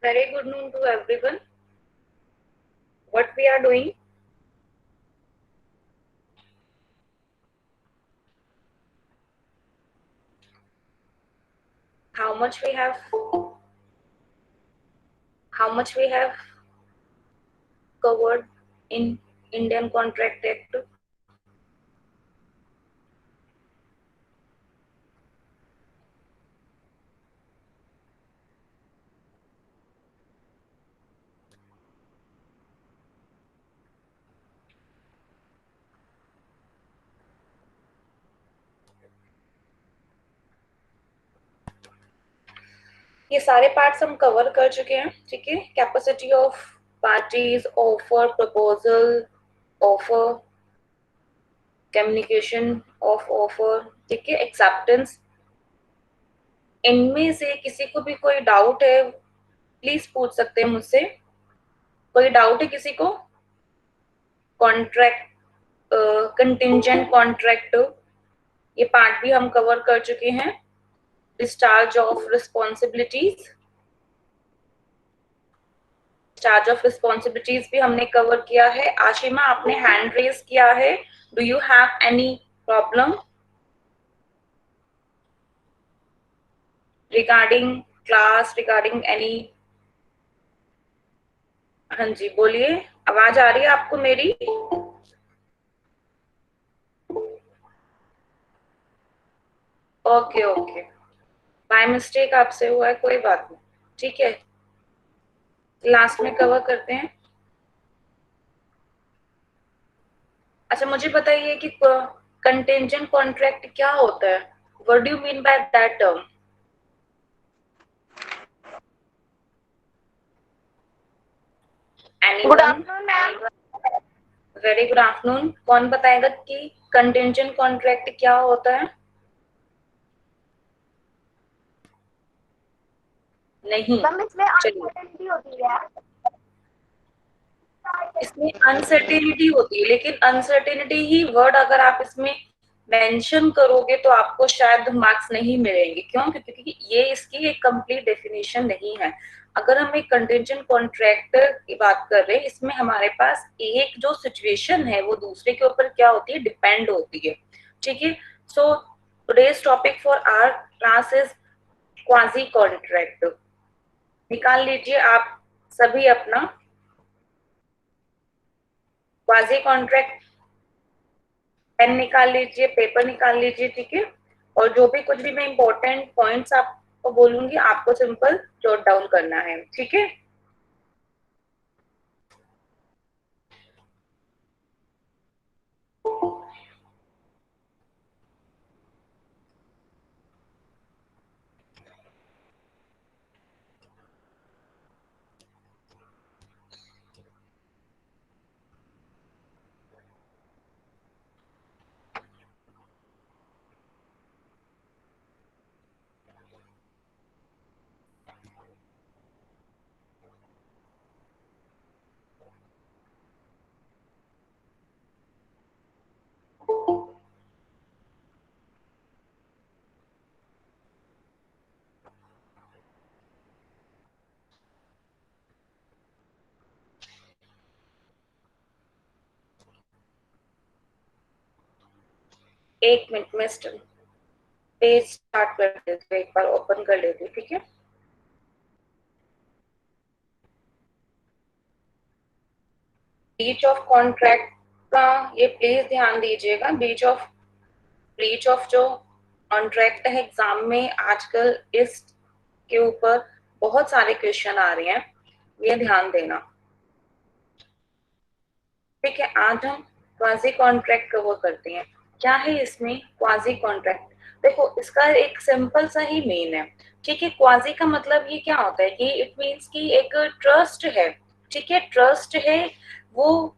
Very good noon to everyone. What we are doing? How much we have? How much we have covered in Indian Contract Act? ये सारे parts हम cover कर चुके हैं, ठीक है। Capacity of parties, offer, proposal, offer, communication of offer, ठीक है, एक्सेप्टेंस। इनमें से किसी को भी कोई डाउट है प्लीज पूछ सकते हैं मुझसे। कोई डाउट है किसी को? कॉन्ट्रैक्ट, कंटिंजेंट कॉन्ट्रैक्ट, ये पार्ट भी हम कवर कर चुके हैं। Discharge of responsibilities, discharge of responsibilities भी हमने कवर किया है। आशिमा, आपने हैंड रेज किया है, do you have any problem regarding class, regarding any? हाँ जी बोलिए, आवाज आ रही है आपको मेरी? ओके ओके, बाय मिस्टेक आपसे हुआ है, कोई बात नहीं, ठीक है, लास्ट में कवर करते हैं। अच्छा मुझे बताइए कि कंटिंजेंट कॉन्ट्रैक्ट क्या होता है? What do you mean by that term? Good afternoon ma'am. Very good afternoon. कौन बताएगा कि कंटिंजेंट कॉन्ट्रैक्ट क्या होता है? नहीं, मैम इसमें चलिए, अनसर्टेनिटी होती है। इसमें अनसर्टेनिटी होती है, लेकिन अनसर्टेनिटी ही वर्ड अगर आप इसमें मेंशन करोगे तो आपको शायद मार्क्स नहीं मिलेंगे। क्यों? क्योंकि ये इसकी एक कंप्लीट डेफिनेशन नहीं है। अगर हम एक कंटिंजेंट कॉन्ट्रैक्टर की बात कर रहे हैं, इसमें हमारे पास एक जो सिचुएशन है वो दूसरे के ऊपर क्या होती है, डिपेंड होती है, ठीक है। So today's topic for our class is quasi contract. निकाल लीजिए आप सभी अपना क्वाजी कॉन्ट्रैक्ट, पेन निकाल लीजिए, पेपर निकाल लीजिए, ठीक है। और जो भी कुछ भी मैं इंपॉर्टेंट पॉइंट्स आपको बोलूंगी आपको सिंपल जॉट डाउन करना है, ठीक है। एक मिनट में पेज स्टार्ट कर देती हूँ, एक बार ओपन कर लेती हूँ, ठीक है। ब्रीच ऑफ कॉन्ट्रैक्ट का ये प्लीज ध्यान दीजिएगा। ब्रीच ऑफ जो कॉन्ट्रैक्ट है, एग्जाम में आजकल इसके ऊपर बहुत सारे क्वेश्चन आ रहे हैं, ये ध्यान देना, ठीक है। आज हम क्वाजी कॉन्ट्रैक्ट कवर करते हैं। क्या है इसमें क्वाजी कॉन्ट्रैक्ट? देखो इसका एक सिंपल सा ही मीन है, ठीक है। क्वाजी का मतलब ये क्या होता है कि इट मीन्स कि एक ट्रस्ट है, ठीक है। ट्रस्ट है वो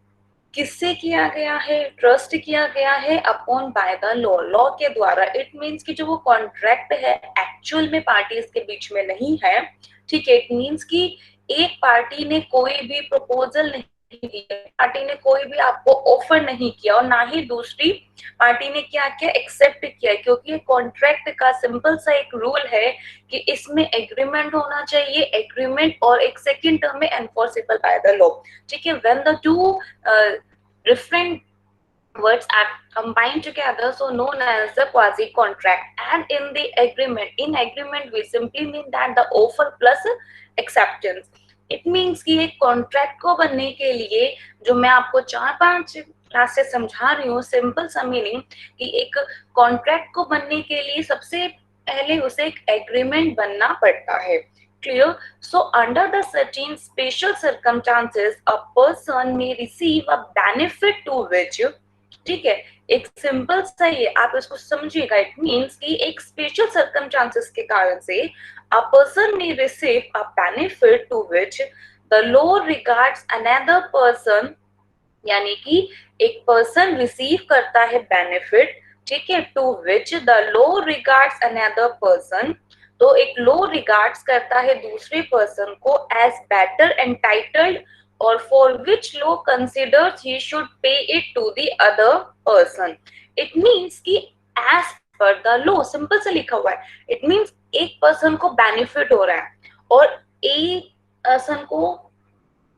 किससे किया गया है? ट्रस्ट किया गया है upon bye the law, law के द्वारा। इट मीन्स कि जो वो कॉन्ट्रैक्ट है एक्चुअल में पार्टीज के बीच में नहीं है, ठीक है। इट मीन्स कि एक पार्टी ने कोई भी प्रपोजल नहीं नहीं दिया, पार्टी ने कोई भी आपको ऑफर नहीं किया और ना ही दूसरी पार्टी ने क्या किया, एक्सेप्ट किया, क्योंकि कॉन्ट्रैक्ट का सिंपल सा एक रूल है कि इसमें एग्रीमेंट होना चाहिए, एग्रीमेंट और एक सेकंड टर्म में एनफोर्सेबल बाय द लॉ। ठीक है, when the two different words are combined together, so known as the quasi contract. And in the agreement, in agreement we simply mean that the offer plus acceptance. It means कि एक contract को बनने के लिए जो मैं आपको 4-5 class से समझा रही हूँ, सिंपल सा मीनिंग कि एक कॉन्ट्रैक्ट को बनने के लिए सबसे पहले उसे एक एग्रीमेंट बनना पड़ता है। Clear? So under the certain special circumstances, a person may receive a benefit to which, ठीक है, एक सिंपल सा ये आप इसको समझिएगा, इट मींस कि एक स्पेशल सर्कमस्टांसेस के कारण से a person may receive a benefit to which the law regards another person, यानी कि एक पर्सन रिसीव करता है बेनिफिट, ठीक है, to which the law regards another person, तो एक लॉ रिगार्ड्स करता है दूसरे पर्सन को as better entitled or for which law considers he should pay it to the other person. It means कि as per the law, simple से लिखा हुआ है, it means एक पर्सन को बेनिफिट हो रहा है और एक पर्सन को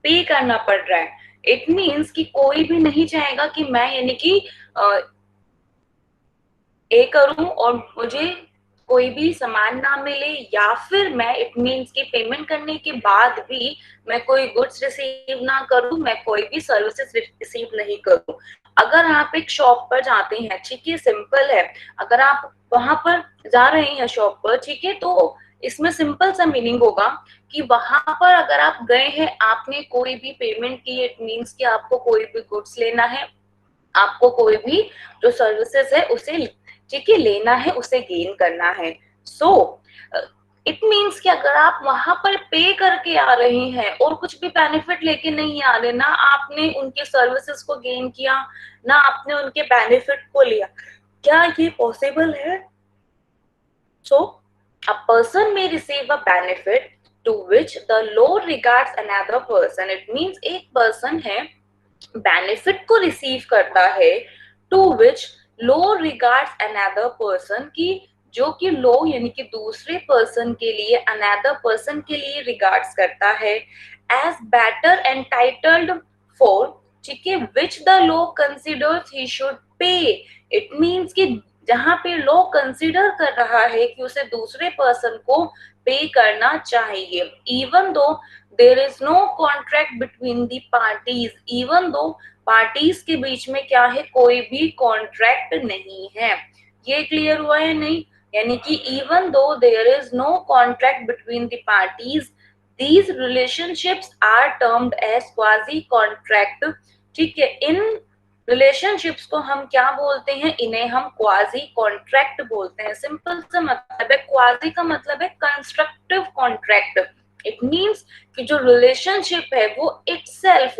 पे करना पड़ रहा है। इट मीन्स कि कोई भी नहीं चाहेगा कि मैं यानी कि ए करूं और मुझे कोई भी सामान ना मिले, या फिर मैं इट मीन्स कि पेमेंट करने के बाद भी मैं कोई गुड्स रिसीव ना करूं, मैं कोई भी सर्विसेज रिसीव नहीं करूं। अगर आप एक शॉप पर जाते हैं, ठीक है, सिंपल है, अगर आप वहां पर जा रहे हैं शॉप पर, ठीक है, तो इसमें सिंपल सा मीनिंग होगा कि वहां पर अगर आप गए हैं, आपने कोई भी पेमेंट की, इट मीन्स कि आपको कोई भी गुड्स लेना है, आपको कोई भी जो सर्विसेज है उसे, ठीक है, लेना है, उसे गेन करना है। सो इट मीन्स कि अगर आप वहां पर पे करके आ रहे हैं और कुछ भी बेनिफिट लेके नहीं आ रहे, ना आपने उनके सर्विसेज को गेन किया, ना आपने उनके बेनिफिट को लिया, क्या ये पॉसिबल है? So a person may receive a benefit to which the law regards another person. It means एक पर्सन है, बेनिफिट को रिसीव करता है, to which law regards another person, की जो कि लॉ यानी कि दूसरे पर्सन के लिए, अनदर पर्सन के लिए रिगार्ड्स करता है एज बेटर एंटाइटल्ड फॉर, ठीक है, which the law considers he should pay. It means कि जहां पे लॉ कंसिडर कर रहा है कि उसे दूसरे पर्सन को पे करना चाहिए, even though there is no contract between the parties, even दो पार्टीज के बीच में क्या है, कोई भी कॉन्ट्रैक्ट नहीं है। ये क्लियर हुआ है नहीं? यानी कि even though there is no contract between the parties, these relationships are termed as quasi contract. ठीक है, इन रिलेशनशिप्स को हम क्या बोलते हैं? इन्हें हम क्वाजी कॉन्ट्रैक्ट बोलते हैं। सिंपल सा मतलब है, क्वाजी का मतलब है कंस्ट्रक्टिव कॉन्ट्रैक्ट। इट मीन्स कि जो रिलेशनशिप है वो इटसेल्फ,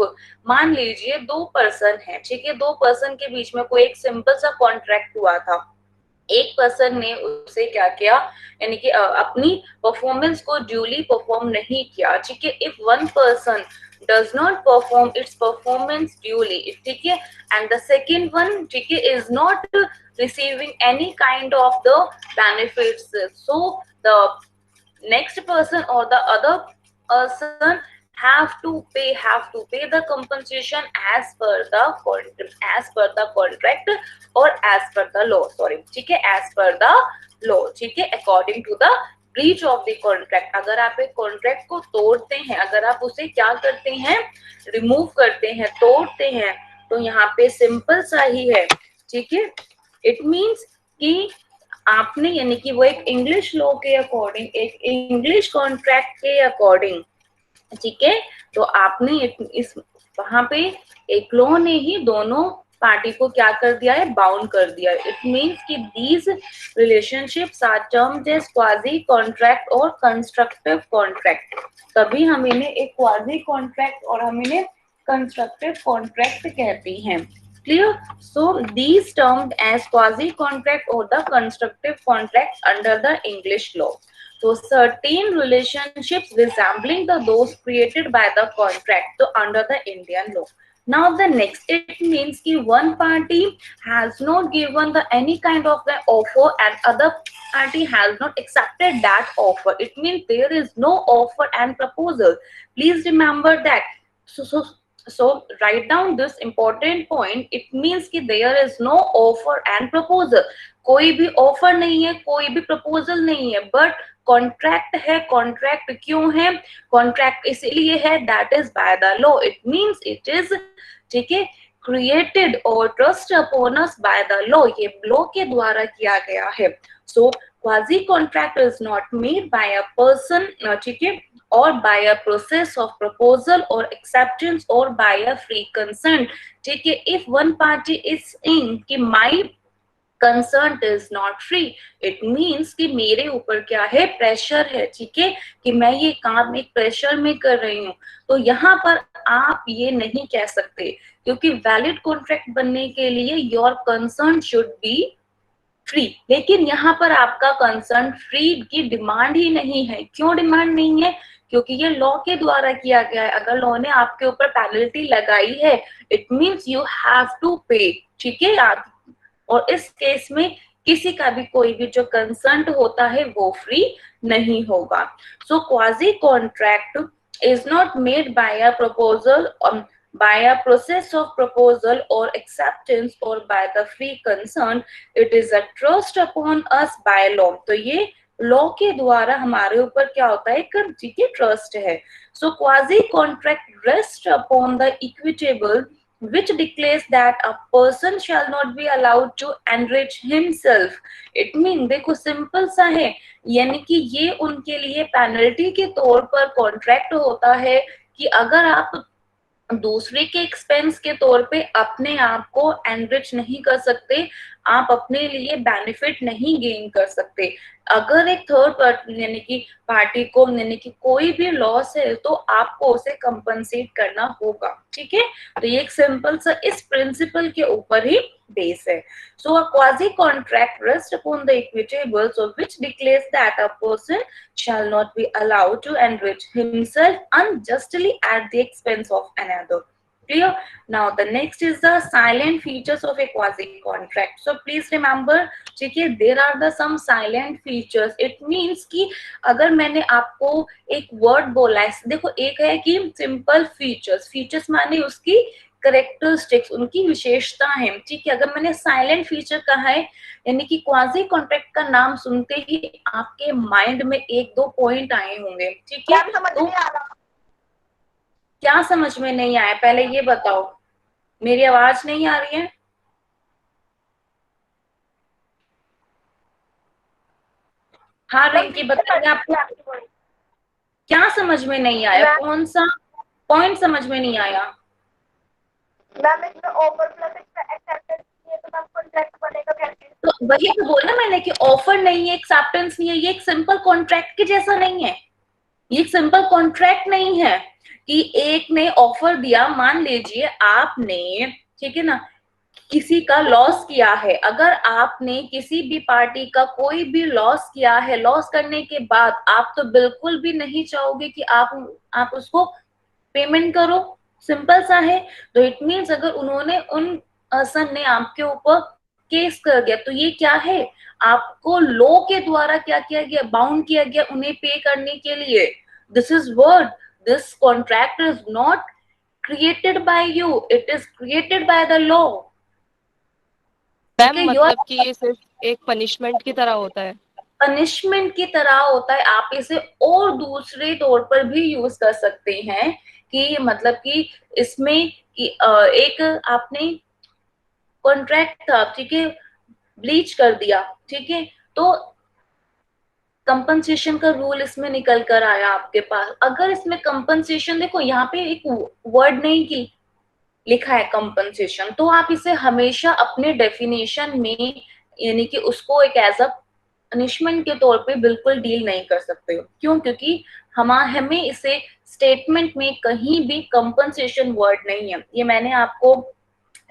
मान लीजिए दो पर्सन है, ठीक है, दो पर्सन के बीच में कोई एक सिंपल सा कॉन्ट्रैक्ट हुआ था, एक पर्सन ने उसे क्या किया, यानी कि अपनी परफॉर्मेंस को ड्यूली परफॉर्म नहीं किया, ठीक है, if one person does not perform its performance duly, ठीक है, and the second one, ठीक है, is not receiving any kind of the benefits, so the next person or the other person have to pay the compensation as per the contract or as per the law, sorry, ठीक है, as per the law, ठीक है, according to the breach of the contract. अगर आप एक contract को तोड़ते हैं, अगर आप उसे क्या करते हैं, रिमूव करते हैं, तोड़ते हैं, तो यहाँ पे सिंपल सा ही है, ठीक है, इट मीन्स कि आपने, यानी कि वो एक इंग्लिश लॉ के अकॉर्डिंग, एक इंग्लिश कॉन्ट्रैक्ट के अकॉर्डिंग, ठीक है, तो आपने इस वहां पे एक लॉ ने ही दोनों पार्टी को क्या कर दिया है, बाउंड कर दिया है। इट मीन्स कि these relationships are termed as quasi contract और कंस्ट्रक्टिव कॉन्ट्रैक्ट। तभी हम इन्हें एक क्वाजी कॉन्ट्रैक्ट और हम इन्हें कंस्ट्रक्टिव कॉन्ट्रैक्ट कहते हैं। Clear? So these termed as quasi contract or the constructive contract under the English law. So certain relationships resembling those created by the contract, so under the Indian law. Now the next, it means कि one party has not given the any kind of the offer and other party has not accepted that offer. It means there is no offer and proposal. Please remember that. So write down this important point. It means कि there is no offer and proposal. कोई भी offer नहीं है, कोई भी proposal नहीं है, but contract है. कॉन्ट्रैक्ट क्यों है? कॉन्ट्रैक्ट इसलिए है that is by the law. It means it is, ठीक है, created or thrust upon us by the law. ये लॉ के द्वारा किया गया है. So quasi contract is not made by a person, ठीक है, or by a process of proposal or acceptance or by a free consent. ठीक है, if one party is in कि my consent is not free, it means कि मेरे ऊपर क्या है, प्रेशर है, ठीक है, कि मैं ये काम एक प्रेशर में कर रही हूँ. तो यहाँ पर आप ये नहीं कह सकते, क्योंकि वैलिड कॉन्ट्रैक्ट बनने के लिए your concern should be free. लेकिन यहाँ पर आपका कंसर्न फ्री की डिमांड ही नहीं है. क्यों डिमांड नहीं है? क्योंकि ये लॉ के द्वारा किया गया है. अगर लॉ ने आपके ऊपर पेनल्टी लगाई है, it means you have to pay, ठीक है. आप, और इस केस में किसी का भी कोई भी जो कंसर्न होता है वो फ्री नहीं होगा. So quasi contract is not made by a proposal, by a process of proposal or acceptance or by the free consent. It is a trust upon us by law. तो ये law के द्वारा हमारे ऊपर क्या होता है, ठीक है, ट्रस्ट है. So quasi contract rest upon the equitable which declares that a person shall not be allowed to enrich himself. It means, देखो सिंपल सा है, यानी कि ये उनके लिए पेनल्टी के तौर पर कॉन्ट्रैक्ट होता है कि अगर आप दूसरे के एक्सपेंस के तौर पे अपने आप को एनरिच नहीं कर सकते, आप अपने लिए बेनिफिट नहीं गेन कर सकते. अगर एक थर्ड पार्टी यानी कि पार्टी को यानी कि कोई भी लॉस है तो आपको उसे कंपनसेट करना होगा, ठीक है. तो ये एक सिंपल सा इस प्रिंसिपल के ऊपर ही बेस है. So a quasi contract rests upon the equitable, so which declares that a person shall not be allowed to enrich himself unjustly at the expense of another. Clear? Now the next is the silent features of a quasi contract. So please remember, ठीक है, there are the some silent features. It means कि अगर मैंने आपको एक word बोला है, देखो एक है कि सिंपल फीचर्स, फीचर्स माने उसकी करेक्टरिस्टिक्स, उनकी विशेषता है, ठीक है. अगर मैंने साइलेंट फीचर कहा है, यानी कि क्वाजी कॉन्ट्रैक्ट का नाम सुनते ही आपके माइंड में एक दो पॉइंट आए होंगे, ठीक है. तो क्या समझ में नहीं आया, पहले ये बताओ. मेरी आवाज नहीं आ रही है? हाँ रिंकी बताइए, आपको क्या समझ में नहीं आया, कौन सा पॉइंट समझ में नहीं आया? मैम इसमें ऑफर प्लस एक्सेप्टेंस नहीं है तो मैम कॉन्ट्रैक्ट बनेगा कैसे? तो वही तो बोला मैंने कि ऑफर नहीं है, एक्सेप्टेंस नहीं है, ये एक सिंपल कॉन्ट्रैक्ट के जैसा नहीं है. ये एक सिंपल कॉन्ट्रैक्ट नहीं है कि एक ने ऑफर दिया, मान लीजिए आपने, ठीक है ना, किसी का लॉस किया है. अगर आपने किसी भी पार्टी का कोई भी लॉस किया है, लॉस करने के बाद आप तो बिल्कुल भी नहीं चाहोगे कि आप उसको पेमेंट करो, सिंपल सा है. तो इट मीन्स अगर उन्होंने उन पर्सन ने आपके ऊपर केस कर दिया तो ये क्या है, आपको लॉ के द्वारा क्या किया गया, बाउंड किया गया उन्हें पे करने के लिए. This is word, this contract is not created by you, it is created by the law. Ma'am मतलब कि ये सिर्फ एक पनिशमेंट की तरह होता है. पनिशमेंट की तरह होता है. आप इसे और दूसरे तौर पर भी यूज कर सकते हैं कि मतलब कि इसमें एक आपने कॉन्ट्रैक्ट था, ठीक है, ब्लीच कर दिया, ठीक है, तो कंपनसेशन का रूल इसमें निकल कर आया आपके पास. अगर इसमें कंपनसेशन, देखो यहाँ पे एक वर्ड नहीं की लिखा है कंपनसेशन, तो आप इसे हमेशा अपने डेफिनेशन में यानी कि उसको एक एज अ पनिशमेंट के तौर पे बिल्कुल डील नहीं कर सकते हो. क्यों? क्योंकि हमें इसे स्टेटमेंट में कहीं भी कंपनसेशन वर्ड नहीं है. ये मैंने आपको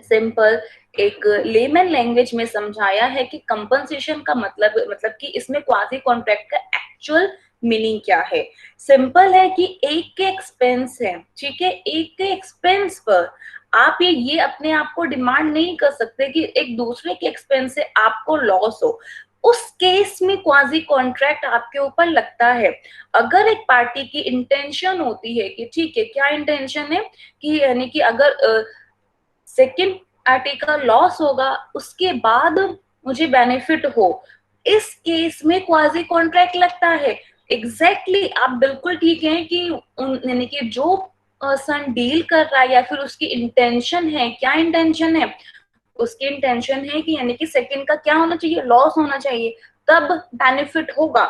सिंपल एक लेमन लैंग्वेज में समझाया है कि कंपनसेशन का मतलब कि इसमें क्वाजी कॉन्ट्रैक्ट का एक्चुअल मीनिंग क्या है। सिंपल है कि एक के एक्सपेंस है, ठीक है, एक के एक्सपेंस पर आप ये अपने आप को डिमांड नहीं कर सकते कि एक दूसरे के एक्सपेंस से आपको लॉस हो। उस केस में क्वाजी कॉन्ट्रैक्ट आपके ऊपर लगता है। अगर एक पार्टी की इंटेंशन होती है कि ठीक है, क्या इंटेंशन है कि यानी कि अगर सेकेंड पार्टी का लॉस होगा उसके बाद मुझे बेनिफिट हो, इस केस में क्वाजी कॉन्ट्रैक्ट लगता है। एग्जैक्टली आप बिल्कुल ठीक है कि यानी कि जो पर्सन डील कर रहा है या फिर उसकी इंटेंशन है, क्या इंटेंशन है, उसकी इंटेंशन है कि यानी कि सेकंड का क्या होना चाहिए, लॉस होना चाहिए, तब बेनिफिट होगा।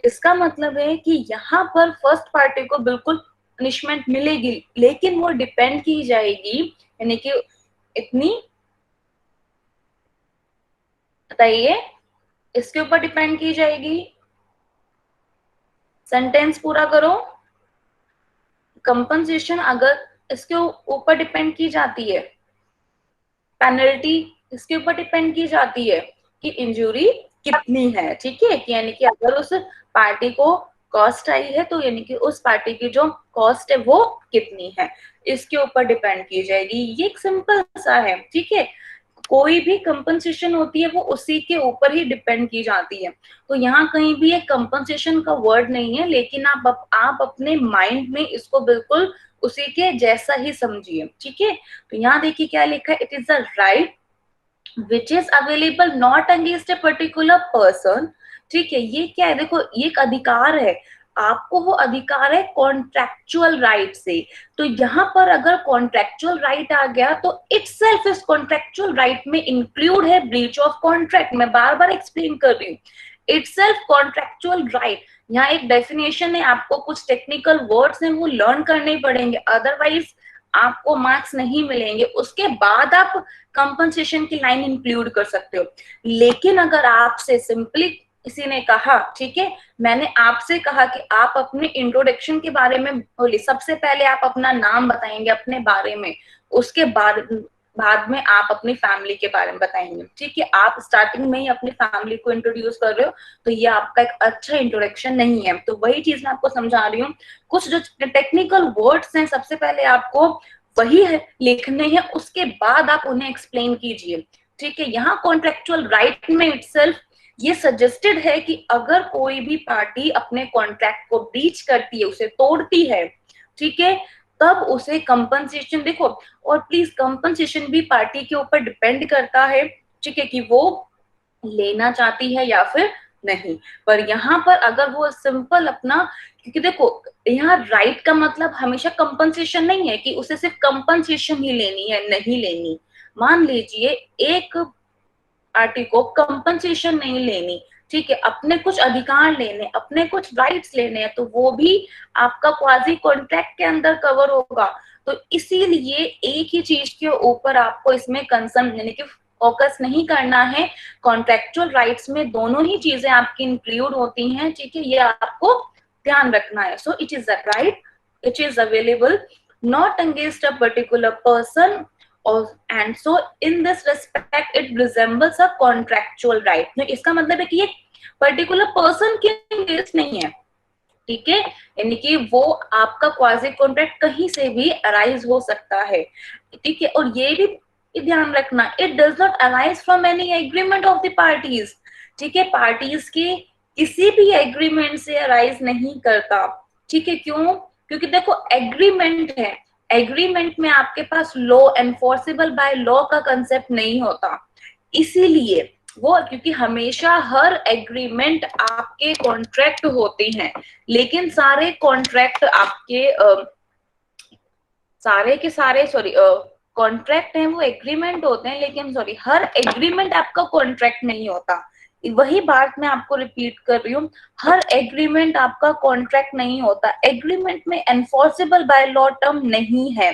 इसका मतलब है कि यहाँ पर फर्स्ट पार्टी को बिल्कुल पनिशमेंट मिलेगी, लेकिन वो डिपेंड की जाएगी यानी कि इतनी, बताइए, इसके ऊपर डिपेंड की जाएगी। सेंटेंस पूरा करो। कंपनसेशन अगर इसके ऊपर डिपेंड की जाती है, पेनल्टी इसके ऊपर डिपेंड की जाती है कि इंजरी कितनी है, ठीक है, कि यानी कि अगर उस पार्टी को कॉस्ट आई है तो यानी कि उस पार्टी की जो कॉस्ट है वो कितनी है, इसके ऊपर डिपेंड की जाएगी। ये एक सिंपल सा है, ठीक है। कोई भी कंपनसेशन होती है वो उसी के ऊपर ही डिपेंड की जाती है। तो यहाँ कहीं भी एक कंपनसेशन का वर्ड नहीं है, लेकिन आप अपने माइंड में इसको बिल्कुल उसी के जैसा ही समझिए, ठीक है। तो यहाँ देखिए क्या लिखा है, it is a right which is available not against a particular person, ठीक है। ये क्या है, देखो ये एक अधिकार है, आपको वो अधिकार है कॉन्ट्रेक्चुअल राइट से। तो यहाँ पर अगर कॉन्ट्रेक्चुअल राइट आ गया तो इटसेल्फ इस कॉन्ट्रेक्चुअल राइट में इंक्लूड है ब्रीच ऑफ कॉन्ट्रैक्ट। मैं बार बार एक्सप्लेन कर रही हूँ, इटसेल्फ कॉन्ट्रेक्चुअल राइट। यहाँ एक डेफिनेशन है, आपको कुछ टेक्निकल वर्ड्स हैं वो लर्न करने पड़ेंगे, अदरवाइज आपको मार्क्स नहीं मिलेंगे। उसके बाद आप कंपनसेशन की लाइन इंक्लूड कर सकते हो। लेकिन अगर आपसे सिंपली किसी ने कहा, ठीक है, मैंने आपसे कहा कि आप अपने इंट्रोडक्शन के बारे में बोलिए, सबसे पहले आप अपना नाम बताएंगे अपने बारे में, उसके बाद में आप अपनी फैमिली के बारे में बताएंगे, ठीक है। आप स्टार्टिंग में ही अपनी फैमिली को इंट्रोड्यूस कर रहे हो तो ये आपका एक अच्छा इंट्रोडक्शन नहीं है। तो वही चीज मैं आपको समझा रही हूँ, कुछ जो टेक्निकल वर्ड्स हैं सबसे पहले आपको वही है लिखने हैं, उसके बाद आप उन्हें एक्सप्लेन कीजिए, ठीक है। यहाँ कॉन्ट्रेक्चुअल राइट में इटसेल्फ ये सजेस्टेड है कि अगर कोई भी पार्टी अपने कॉन्ट्रैक्ट को ब्रीच करती है, उसे तोड़ती है, ठीक है, तब उसे कंपनसेशन, देखो, और प्लीज कंपनसेशन भी पार्टी के ऊपर डिपेंड करता है, ठीक है, कि वो लेना चाहती है या फिर नहीं। पर यहाँ पर अगर वो सिंपल अपना, क्योंकि देखो यहाँ राइट का मतलब हमेशा कंपनसेशन नहीं है कि उसे सिर्फ कंपनसेशन ही लेनी है, नहीं लेनी। मान लीजिए एक पार्टी को कंपनसेशन नहीं लेनी, ठीक है, अपने कुछ अधिकार लेने, अपने कुछ राइट्स लेने हैं, तो वो भी आपका क्वाजी कॉन्ट्रैक्ट के अंदर कवर होगा। तो इसीलिए एक ही चीज के ऊपर आपको इसमें कंसर्न यानी कि फोकस नहीं करना है, कॉन्ट्रेक्चुअल राइट्स में दोनों ही चीजें आपकी इंक्लूड होती हैं, ठीक है, ये आपको ध्यान रखना है। So it is a right which is available not against a particular person, or and so in this respect it resembles a contractual right। तो इसका मतलब है कि ये पर्टिकुलर पर्सन के अगेंस्ट नहीं है, ठीक है, यानी कि वो आपका क्वाजी कॉन्ट्रैक्ट कहीं से भी अराइज हो सकता है, ठीक है। और ये भी ध्यान रखना, it does not arise from any agreement of the parties, ठीक है, पार्टीज के किसी भी एग्रीमेंट से अराइज नहीं करता, ठीक है। क्यों? क्योंकि देखो एग्रीमेंट है, एग्रीमेंट में आपके पास लॉ, एनफोर्सेबल बाय लॉ का कंसेप्ट नहीं होता, इसीलिए वो, क्योंकि हमेशा हर एग्रीमेंट आपके कॉन्ट्रैक्ट होते हैं, लेकिन सारे कॉन्ट्रैक्ट आपके सारे के सारे कॉन्ट्रैक्ट हैं वो एग्रीमेंट होते हैं, लेकिन हर एग्रीमेंट आपका कॉन्ट्रैक्ट नहीं होता। वही बात मैं आपको रिपीट कर रही हूँ, हर एग्रीमेंट आपका कॉन्ट्रैक्ट नहीं होता। एग्रीमेंट में एनफोर्सेबल बाय लॉ टर्म नहीं है,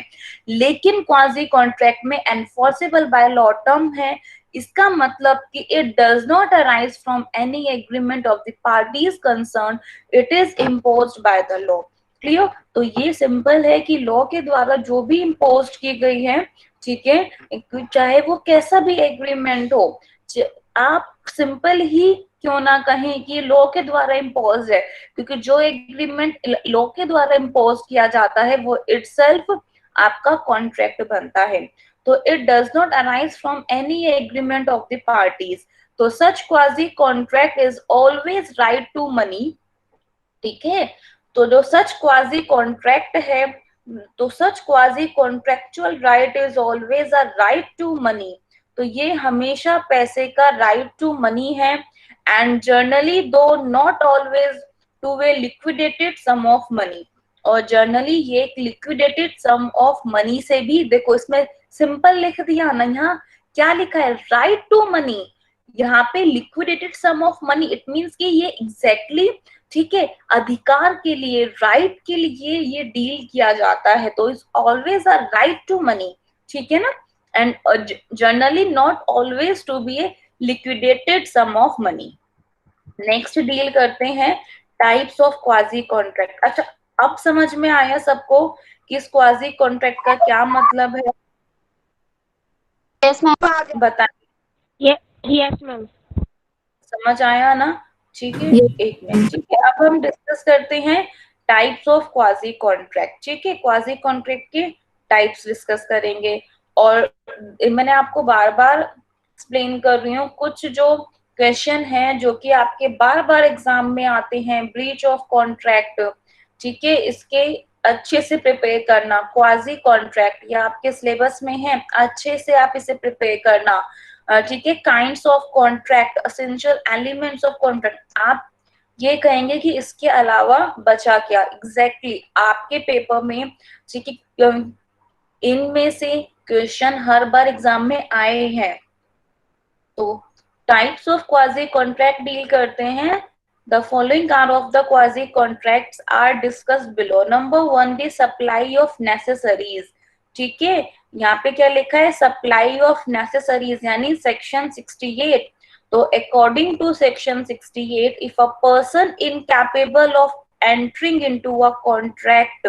लेकिन क्वाजी कॉन्ट्रैक्ट में एनफोर्सेबल बाय लॉ टर्म है। इसका मतलब कि it does not arise from any agreement of the parties concern, it is imposed bye the law. Clear. तो ये सिंपल है कि लॉ के द्वारा जो भी इम्पोज की गई है, ठीक है, चाहे वो कैसा भी एग्रीमेंट हो, आप सिंपल ही क्यों ना कहें कि लॉ के द्वारा इम्पोज है, क्योंकि जो एग्रीमेंट लॉ के द्वारा इम्पोज किया जाता है वो इटसेल्फ आपका कॉन्ट्रैक्ट बनता है। तो it does not arise from any agreement of the parties. तो such quasi contract is always right to money, ठीक है। तो जो सच क्वाजी कॉन्ट्रैक्ट है, तो such quasi contractual right is always a right to money. तो ये हमेशा पैसे का राइट टू मनी है। And generally though not always to a liquidated sum of money. और जर्नली ये एक लिक्विडेटेड सम ऑफ मनी से भी, देखो इसमें सिंपल लिख दिया ना, यहाँ क्या लिखा है, राइट टू मनी, यहाँ पे liquidated sum of money, it means कि ये एग्जैक्टली ठीक है, अधिकार के लिए, राइट के लिए ये डील किया जाता है। तो is always a right to money, ठीक है ना। And generally not always to be a liquidated sum of money. Next deal करते हैं टाइप्स ऑफ क्वाजी कॉन्ट्रैक्ट। अच्छा, अब समझ में आया सबको कि इस क्वाजी कॉन्ट्रैक्ट का क्या मतलब है? Yes ma'am. बताएं। Yes ma'am. समझ आया ना? ठीक है, Yes. एक मिनट। ठीक है, अब हम डिस्कस करते हैं टाइप्स ऑफ क्वाजी कॉन्ट्रैक्ट। ठीक है, क्वाजी कॉन्ट्रैक्ट के टाइप्स डिस्कस करेंगे। और मैंने आपको बार बार एक्सप्लेन कर रही हूँ, कुछ जो क्वेश्चन है जो कि आपके बार बार एग्जाम में आते हैं, ब्रीच ऑफ कॉन्ट्रैक्ट, ठीक है, इसके अच्छे से प्रिपेयर करना। क्वाजी कॉन्ट्रैक्ट या आपके सिलेबस में है, अच्छे से आप इसे प्रिपेयर करना। ठीक है, kinds of contract, essential elements of contract, आप ये कहेंगे कि इसके अलावा बचा क्या, एग्जैक्टली आपके पेपर में, ठीक है, इनमें से क्वेश्चन हर बार एग्जाम में आए हैं। तो types of quasi contract deal करते हैं। The following are of the quasi contracts are discussed below. Number 1, the supply of necessaries. ठीक है, यहाँ पे क्या लिखा है, सप्लाई ऑफ नेसेसरीज, यानी सेक्शन 68। तो according to section 68, if a person incapable of entering into a contract,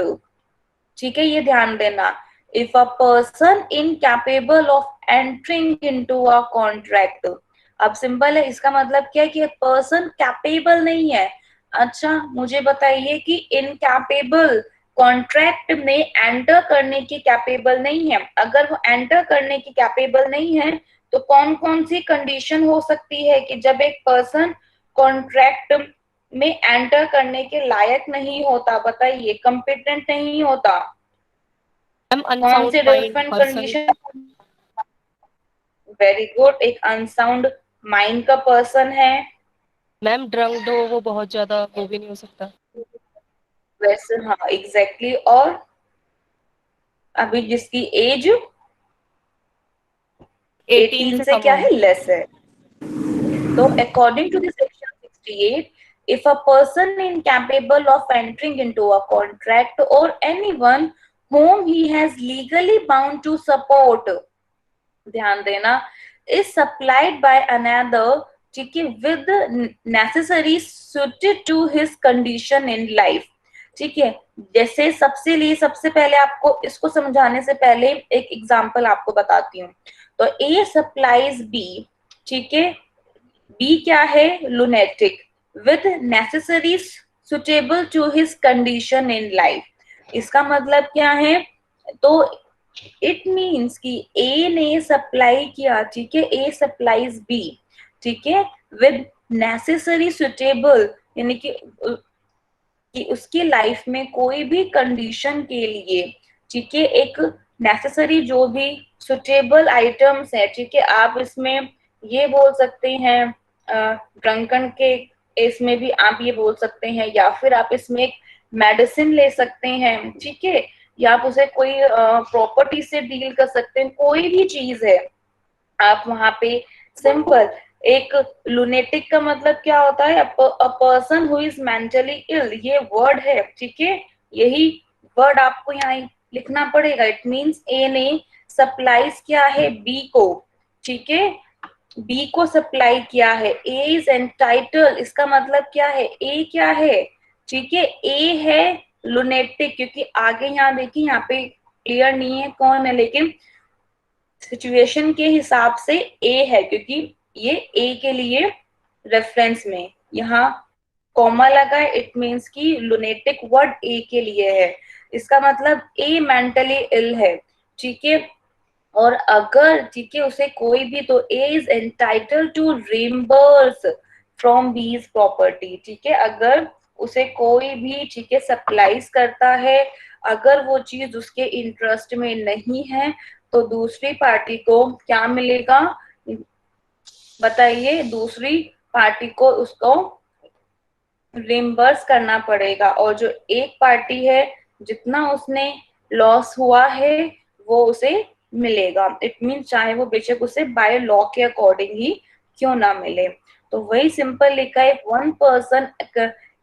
ठीक है, ये ध्यान देना, if a person incapable of entering into a contract. अब सिंपल है, इसका मतलब क्या है कि पर्सन कैपेबल नहीं है। अच्छा, मुझे बताइए कि इनकैपेबल कॉन्ट्रैक्ट में एंटर करने की कैपेबल नहीं है। अगर वो एंटर करने की कैपेबल नहीं है तो कौन कौन सी कंडीशन हो सकती है कि जब एक पर्सन कॉन्ट्रैक्ट में एंटर करने के लायक नहीं होता, बताइए, कॉम्पिटेंट नहीं होता, मैम कौन अनसाउंड सी mind different person. Condition? Very good, एक अनसाउंड माइंड का पर्सन है। मैम ड्रंक हो, वो बहुत ज्यादा वो भी नहीं हो सकता। वैसे हाँ, एग्जैक्टली। और अभी जिसकी एज 18 18 से से कम क्या हो। है, लेस है। So, according to the section 68, if a person incapable of entering into a contract or anyone whom he has legally bound to support, ध्यान देना, is supplied by another, ठीक है, with necessary suited to his condition in life, ठीक है। जैसे सबसे पहले आपको इसको समझाने से पहले एक एग्जांपल आपको बताती हूँ। तो ए सप्लाइज बी, ठीक है, बी क्या है, lunatic, with necessary suitable to his condition in life. इसका मतलब क्या है, तो इट मीन्स कि ए ने सप्लाई किया, ठीक है, ए सप्लाइज बी, ठीक है, विद नेसेसरी सुटेबल, यानी कि उसकी लाइफ में कोई भी कंडीशन के लिए, ठीक है, एक नेसेसरी जो भी सुटेबल आइटम्स है, ठीक है, आप इसमें ये बोल सकते हैं, ड्रंकन के इसमें भी आप ये बोल सकते हैं, या फिर आप इसमें एक मेडिसिन ले सकते हैं, ठीक है, या आप उसे कोई प्रॉपर्टी से डील कर सकते हैं, कोई भी चीज है आप वहां पे सिंपल। एक लुनेटिक का मतलब क्या होता है, a person who is mentally ill, ये वर्ड है, ठीक है, यही वर्ड आपको यहाँ लिखना पड़ेगा। इट मींस ए ने सप्लाईज किया है बी को, ठीक है, बी को सप्लाई किया है, ए इज एंटाइटल, इसका मतलब क्या है, ए क्या है, ठीक है, ए है लुनेटिक, क्योंकि आगे यहाँ देखिए यहाँ पे क्लियर नहीं है कौन है, लेकिन सिचुएशन के हिसाब से ए है, क्योंकि ये ए के लिए रेफरेंस में यहाँ कॉमा लगा है, इट मीन्स कि लुनेटिक वर्ड ए के लिए है, इसका मतलब ए मेंटली इल है, ठीक है। और अगर ठीक है उसे कोई भी, तो A is entitled to reimburse from B's property, ठीक है। अगर उसे कोई भी ठीक है सप्लाईज करता है, अगर वो चीज उसके इंटरेस्ट में नहीं है, तो दूसरी पार्टी को क्या मिलेगा बताइए, दूसरी पार्टी को उसको रिम्बर्स करना पड़ेगा, और जो एक पार्टी है जितना उसने लॉस हुआ है वो उसे मिलेगा। इट मीन चाहे वो बेशक उसे बाय लॉ के अकॉर्डिंग ही क्यों ना मिले। तो वही सिंपल लिखा है, वन पर्सन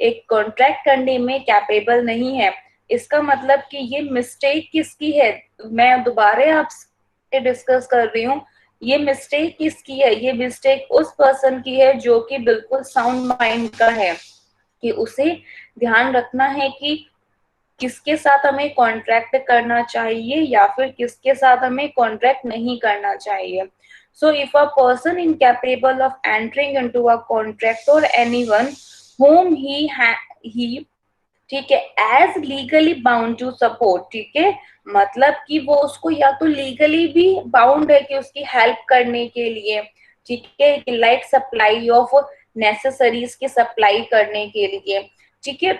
एक कॉन्ट्रैक्ट करने में कैपेबल नहीं है, इसका मतलब कि ये मिस्टेक किसकी है, मैं दोबारा आपसे डिस्कस कर रही हूँ, ये मिस्टेक किसकी है, ये मिस्टेक उस पर्सन की है जो कि बिल्कुल साउंड माइंड का है, कि उसे ध्यान रखना है कि किसके साथ हमें कॉन्ट्रैक्ट करना चाहिए या फिर किसके साथ हमें कॉन्ट्रैक्ट नहीं करना चाहिए। So if a person incapable of entering into a contract और एनीवन whom he ठीक है as legally bound to support, ठीक है, मतलब कि वो उसको या तो लीगली भी बाउंड है कि उसकी हेल्प करने के लिए, ठीक है, लाइक सप्लाई ऑफ नेसेसरीज की सप्लाई करने के लिए, ठीक है।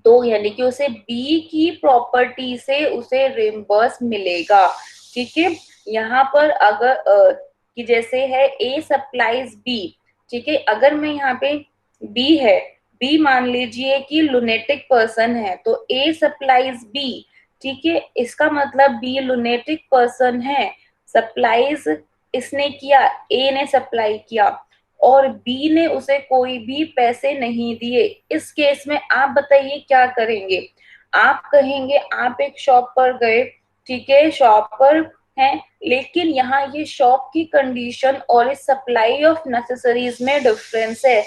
तो यानी कि उसे बी की प्रॉपर्टी से उसे रिम्बर्स मिलेगा, ठीक है। यहाँ पर अगर कि जैसे है ए सप्लाइज बी, ठीक है, अगर मैं यहाँ पे बी है, बी मान लीजिए कि लुनेटिक पर्सन है, तो ए सप्लाइज बी, ठीक है, इसका मतलब बी लुनेटिक पर्सन है, सप्लाइज इसने किया, ए ने सप्लाई किया, और बी ने उसे कोई भी पैसे नहीं दिए, इस केस में आप बताइए क्या करेंगे। आप कहेंगे आप एक शॉप पर गए, ठीक है, शॉप पर हैं, लेकिन यहाँ ये शॉप की कंडीशन और इस सप्लाई ऑफ नेसेसरीज में डिफरेंस है।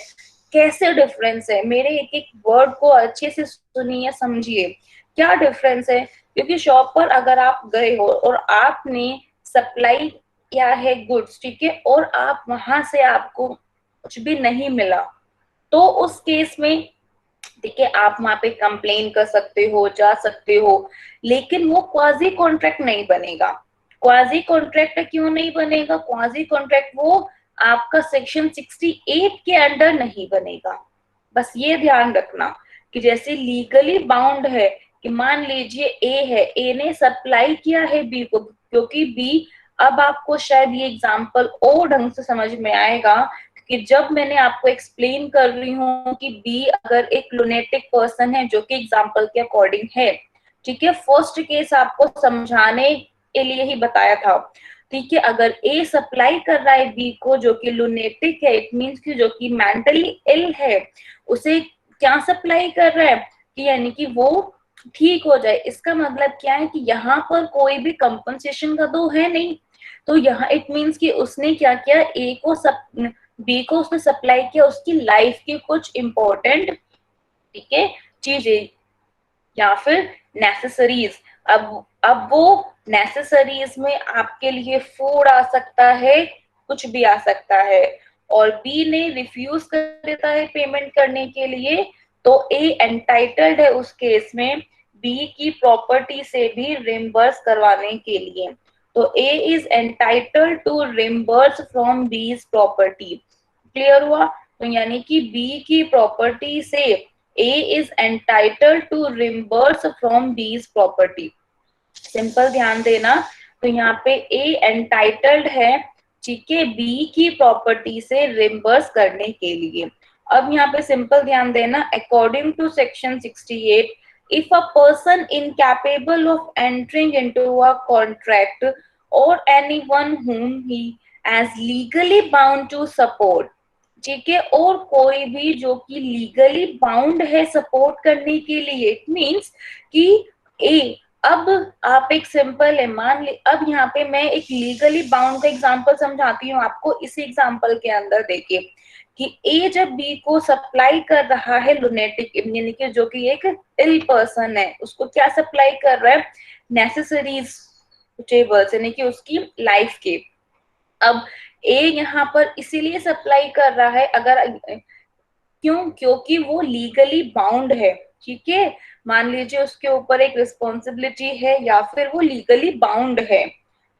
कैसे डिफरेंस है, मेरे एक एक वर्ड को अच्छे से सुनिए समझिए, क्या डिफरेंस है। क्योंकि शॉप पर अगर आप गए हो और आपने सप्लाई किया है गुड्स, ठीक है, और आप वहां से आपको कुछ भी नहीं मिला, तो उस केस में ठीक है आप वहां पे कंप्लेन कर सकते हो, जा सकते हो, लेकिन वो क्वाजी कॉन्ट्रैक्ट नहीं बनेगा। क्वाजी कॉन्ट्रैक्ट क्यों नहीं बनेगा, क्वाजी कॉन्ट्रैक्ट वो आपका सेक्शन 68 के अंडर नहीं बनेगा। बस ये ध्यान रखना कि जैसे लीगली बाउंड है, कि मान लीजिए ए है, ए ने सप्लाई किया है बी को, क्योंकि बी, अब आपको शायद ये एग्जांपल और ढंग से समझ में आएगा कि जब मैंने आपको एक्सप्लेन कर रही हूँ कि बी अगर एक लुनेटिक पर्सन है, जो कि एग्जांपल के अकॉर्डिंग है, ठीक है, फर्स्ट केस आपको समझाने के लिए ही बताया था, ठीक है। अगर ए सप्लाई कर रहा है बी को जो कि लुनेटिक है, इट मीन्स कि जो कि मेंटली इल है, उसे क्या सप्लाई कर रहा है कि यानी कि वो ठीक हो जाए, इसका मतलब क्या है कि यहाँ पर कोई भी कंपनसेशन का तो है नहीं, तो यहाँ इट मीन्स कि उसने क्या किया, ए को बी को उसने सप्लाई किया उसकी लाइफ की कुछ इंपॉर्टेंट, ठीक है, चीजें या फिर नेसेसरीज। अब वो नेसेसरीज में आपके लिए फूड आ सकता है, कुछ भी आ सकता है, और बी ने रिफ्यूज कर देता है पेमेंट करने के लिए, तो ए एंटाइटल्ड है उस केस में बी की प्रॉपर्टी से भी रिम्बर्स करवाने के लिए। तो A is entitled to reimburse from B's property. Clear हुआ, तो यानी कि बी की प्रॉपर्टी से A is entitled to reimburse from B's property। Simple ध्यान देना, तो यहाँ पे A entitled है, ठीक है, B की प्रॉपर्टी से रिम्बर्स करने के लिए। अब यहाँ पे सिंपल ध्यान देना, according to section 68, if a person incapable of entering into a contract or anyone whom he as legally bound to support, ठीक है, और कोई भी जो कि लीगली बाउंड है सपोर्ट करने के लिए, इट मींस कि ए अब आप एक सिंपल है, मान ली अब यहाँ पे मैं एक लीगली बाउंड का एग्जांपल समझाती हूँ आपको इसी एग्जांपल के अंदर। देखिए कि ए जब बी को सप्लाई कर रहा है लुनेटिक, यानी कि जो कि एक इल पर्सन है, उसको क्या सप्लाई कर रहा है, नेसेसरीज टेबल्स, यानी कि उसकी लाइफ के। अब ए यहाँ पर इसीलिए सप्लाई कर रहा है, अगर क्यों, क्योंकि वो लीगली बाउंड है, ठीक है। मान लीजिए उसके ऊपर एक रिस्पॉन्सिबिलिटी है या फिर वो लीगली बाउंड है,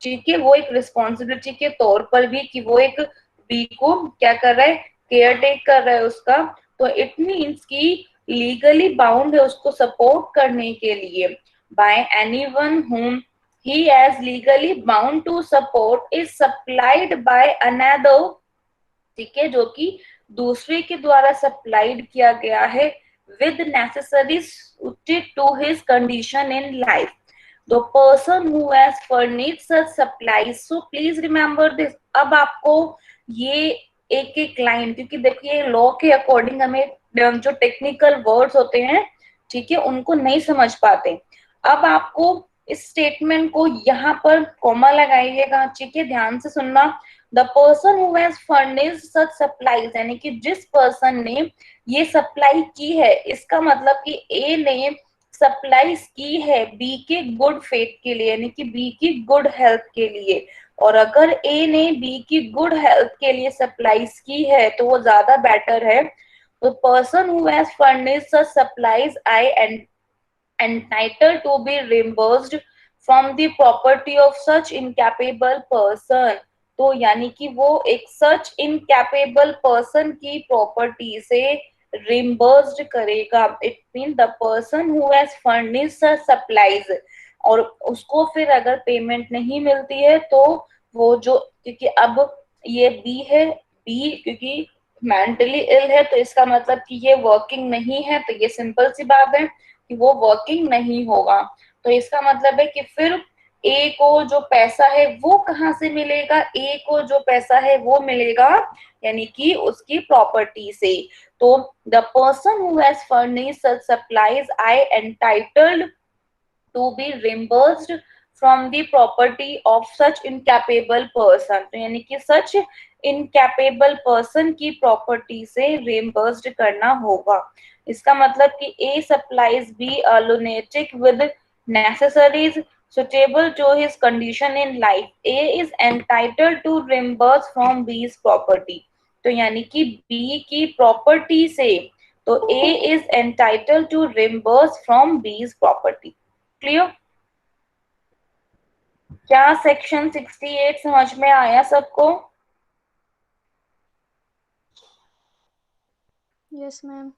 ठीक है, वो एक रिस्पॉन्सिबिलिटी के तौर पर भी कि वो एक बी को क्या कर रहा है, केयर टेक कर रहा है उसका। तो इट मीन्स कि लीगली बाउंड है उसको सपोर्ट करने के लिए, bye anyone whom he as legally bound to support is supplied by another, ठीक है, जो कि दूसरे के द्वारा सप्लाइड किया गया है with necessary suited to his condition in life, the person who has furnished such supplies, so please remember this। अब आपको ये एक एक लाइन, क्योंकि देखिए लॉ के अकॉर्डिंग हमें जो टेक्निकल वर्ड्स होते हैं, ठीक है, उनको नहीं समझ पाते। अब आपको इस स्टेटमेंट को यहाँ पर कॉमा लगाइएगा, ठीक है, ध्यान से सुनना। The person who has furnished such supplies, यानी कि जिस पर्सन ने ये सप्लाई की है, इसका मतलब कि ए ने सप्लाईज की है बी के गुड फेथ के लिए, यानी कि बी की गुड हेल्थ के लिए। और अगर ए ने बी की गुड हेल्थ के लिए सप्लाईज की है तो वो ज्यादा बेटर है। तो person who has furnished such supplies I entitled to be reimbursed from the property of such incapable person। तो यानी कि वो एक सच इनकैपेबल पर्सन की प्रॉपर्टी से रिम्बर्स्ड करेगा। It mean the person who has furnished supplies, और उसको फिर अगर पेमेंट नहीं मिलती है तो वो जो, क्योंकि अब ये बी है, बी क्योंकि मेंटली इल है तो इसका मतलब कि ये वर्किंग नहीं है, तो ये सिंपल सी बात है कि वो वर्किंग नहीं होगा। तो इसका मतलब है कि फिर ए को जो पैसा है वो कहाँ से मिलेगा, ए को जो पैसा है वो मिलेगा यानी कि उसकी प्रॉपर्टी से। तो the person who has furnished such supplies I entitled to be reimbursed from the property of such incapable person. तो यानी कि सच इनकैपेबल पर्सन की प्रॉपर्टी से रिम्बर्स्ड करना होगा। इसका मतलब कि A supplies B a lunatic with necessaries suitable to his condition in life, A is entitled to reimburse from B's property। तो यानी कि B की प्रॉपर्टी से तो A is entitled to reimburse from B's property। Clear? क्या section 68 समझ में आया सबको? Yes ma'am.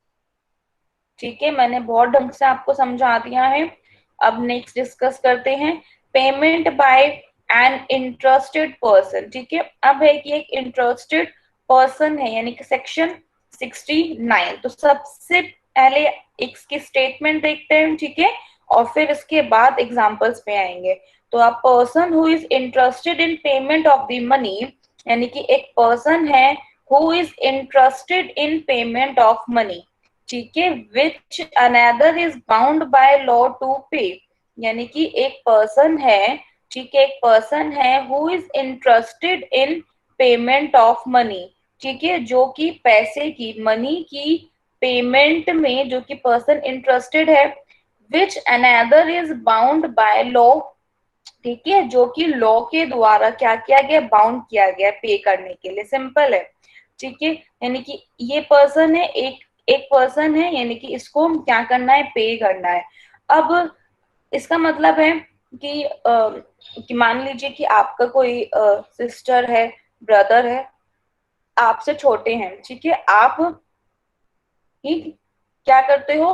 ठीक है, मैंने बहुत ढंग से आपको समझा दिया है। अब नेक्स्ट डिस्कस करते हैं payment by an interested person. ठीक है, अब है कि एक इंटरेस्टेड पर्सन है, यानी कि सेक्शन 69। तो सबसे पहले इसकी स्टेटमेंट देखते हैं, ठीक है, और फिर इसके बाद एग्जांपल्स पे आएंगे। तो a person who is interested in payment of the money, यानी कि एक पर्सन है who is interested in payment of money, ठीक है, which another is bound by law to pay, यानी कि एक पर्सन है, ठीक है, एक पर्सन है who is interested in payment of money, ठीक है, जो कि पैसे की, मनी की पेमेंट में जो कि पर्सन इंटरेस्टेड है, which another is bound by law, ठीक है, जो कि लॉ के द्वारा क्या किया गया, बाउंड किया गया पे करने के लिए। सिंपल है, ठीक है, यानी कि ये पर्सन है, एक पर्सन है, यानी कि इसको क्या करना है, पे करना है। अब इसका मतलब है कि मान लीजिए कि आपका कोई सिस्टर है, ब्रदर है, आपसे छोटे हैं, ठीक है, आप ही क्या करते हो,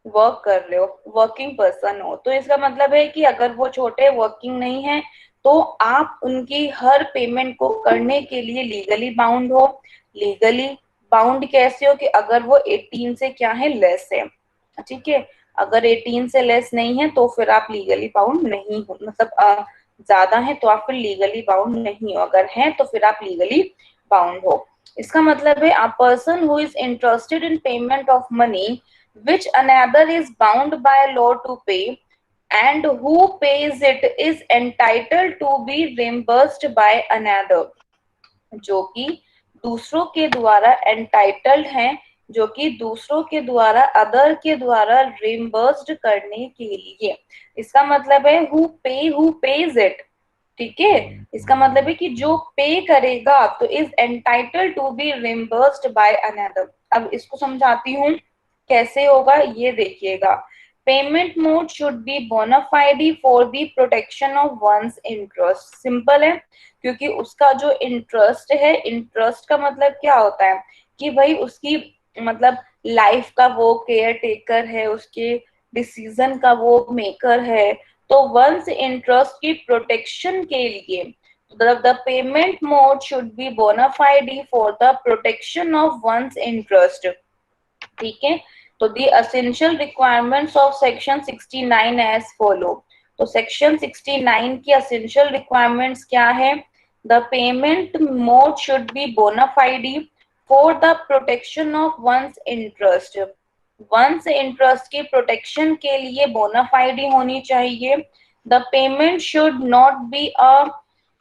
वर्क कर रहे हो, वर्किंग पर्सन हो। तो इसका मतलब है कि अगर वो छोटे वर्किंग नहीं है तो आप उनकी हर पेमेंट को करने के लिए लीगली बाउंड हो। लीगली बाउंड कैसे हो, कि अगर वो 18 से क्या है, लेस है, ठीक है, अगर 18 से लेस नहीं है तो फिर आप लीगली बाउंड नहीं हो, मतलब ज्यादा है तो आप फिर लीगली बाउंड नहीं हो, अगर है तो फिर आप लीगली बाउंड हो। इसका मतलब है a person who is interested in payment of money which another is bound by law to pay, and who pays it is entitled to be reimbursed by another, जो कि दूसरों के द्वारा एंटाइटल्ड हैं, जो कि दूसरों के द्वारा, अदर के द्वारा रिम्बर्स्ड करने के लिए। इसका मतलब है हु पेज इट, ठीक है। इसका मतलब है कि जो पे करेगा तो is entitled to be reimbursed by another. अब इसको समझाती हूँ कैसे होगा, ये देखिएगा। Payment mode should be bona fide for the protection of one's interest. Simple है, क्योंकि उसका जो इंटरेस्ट है, इंटरेस्ट का मतलब क्या होता है कि भाई उसकी मतलब लाइफ का वो केयर टेकर है, उसके डिसीजन का वो मेकर है। तो वंस इंटरेस्ट की प्रोटेक्शन के लिए the payment mode should be bona fide for the protection of one's interest, ठीक है। तो the essential requirements of section 69 as follow. तो सेक्शन 69 की असेंशियल रिक्वायरमेंट्स क्या है? The payment mode should be bona fide for the protection of one's interest. One's interest की protection के लिए बोनाफाइड होनी चाहिए। The payment should not be a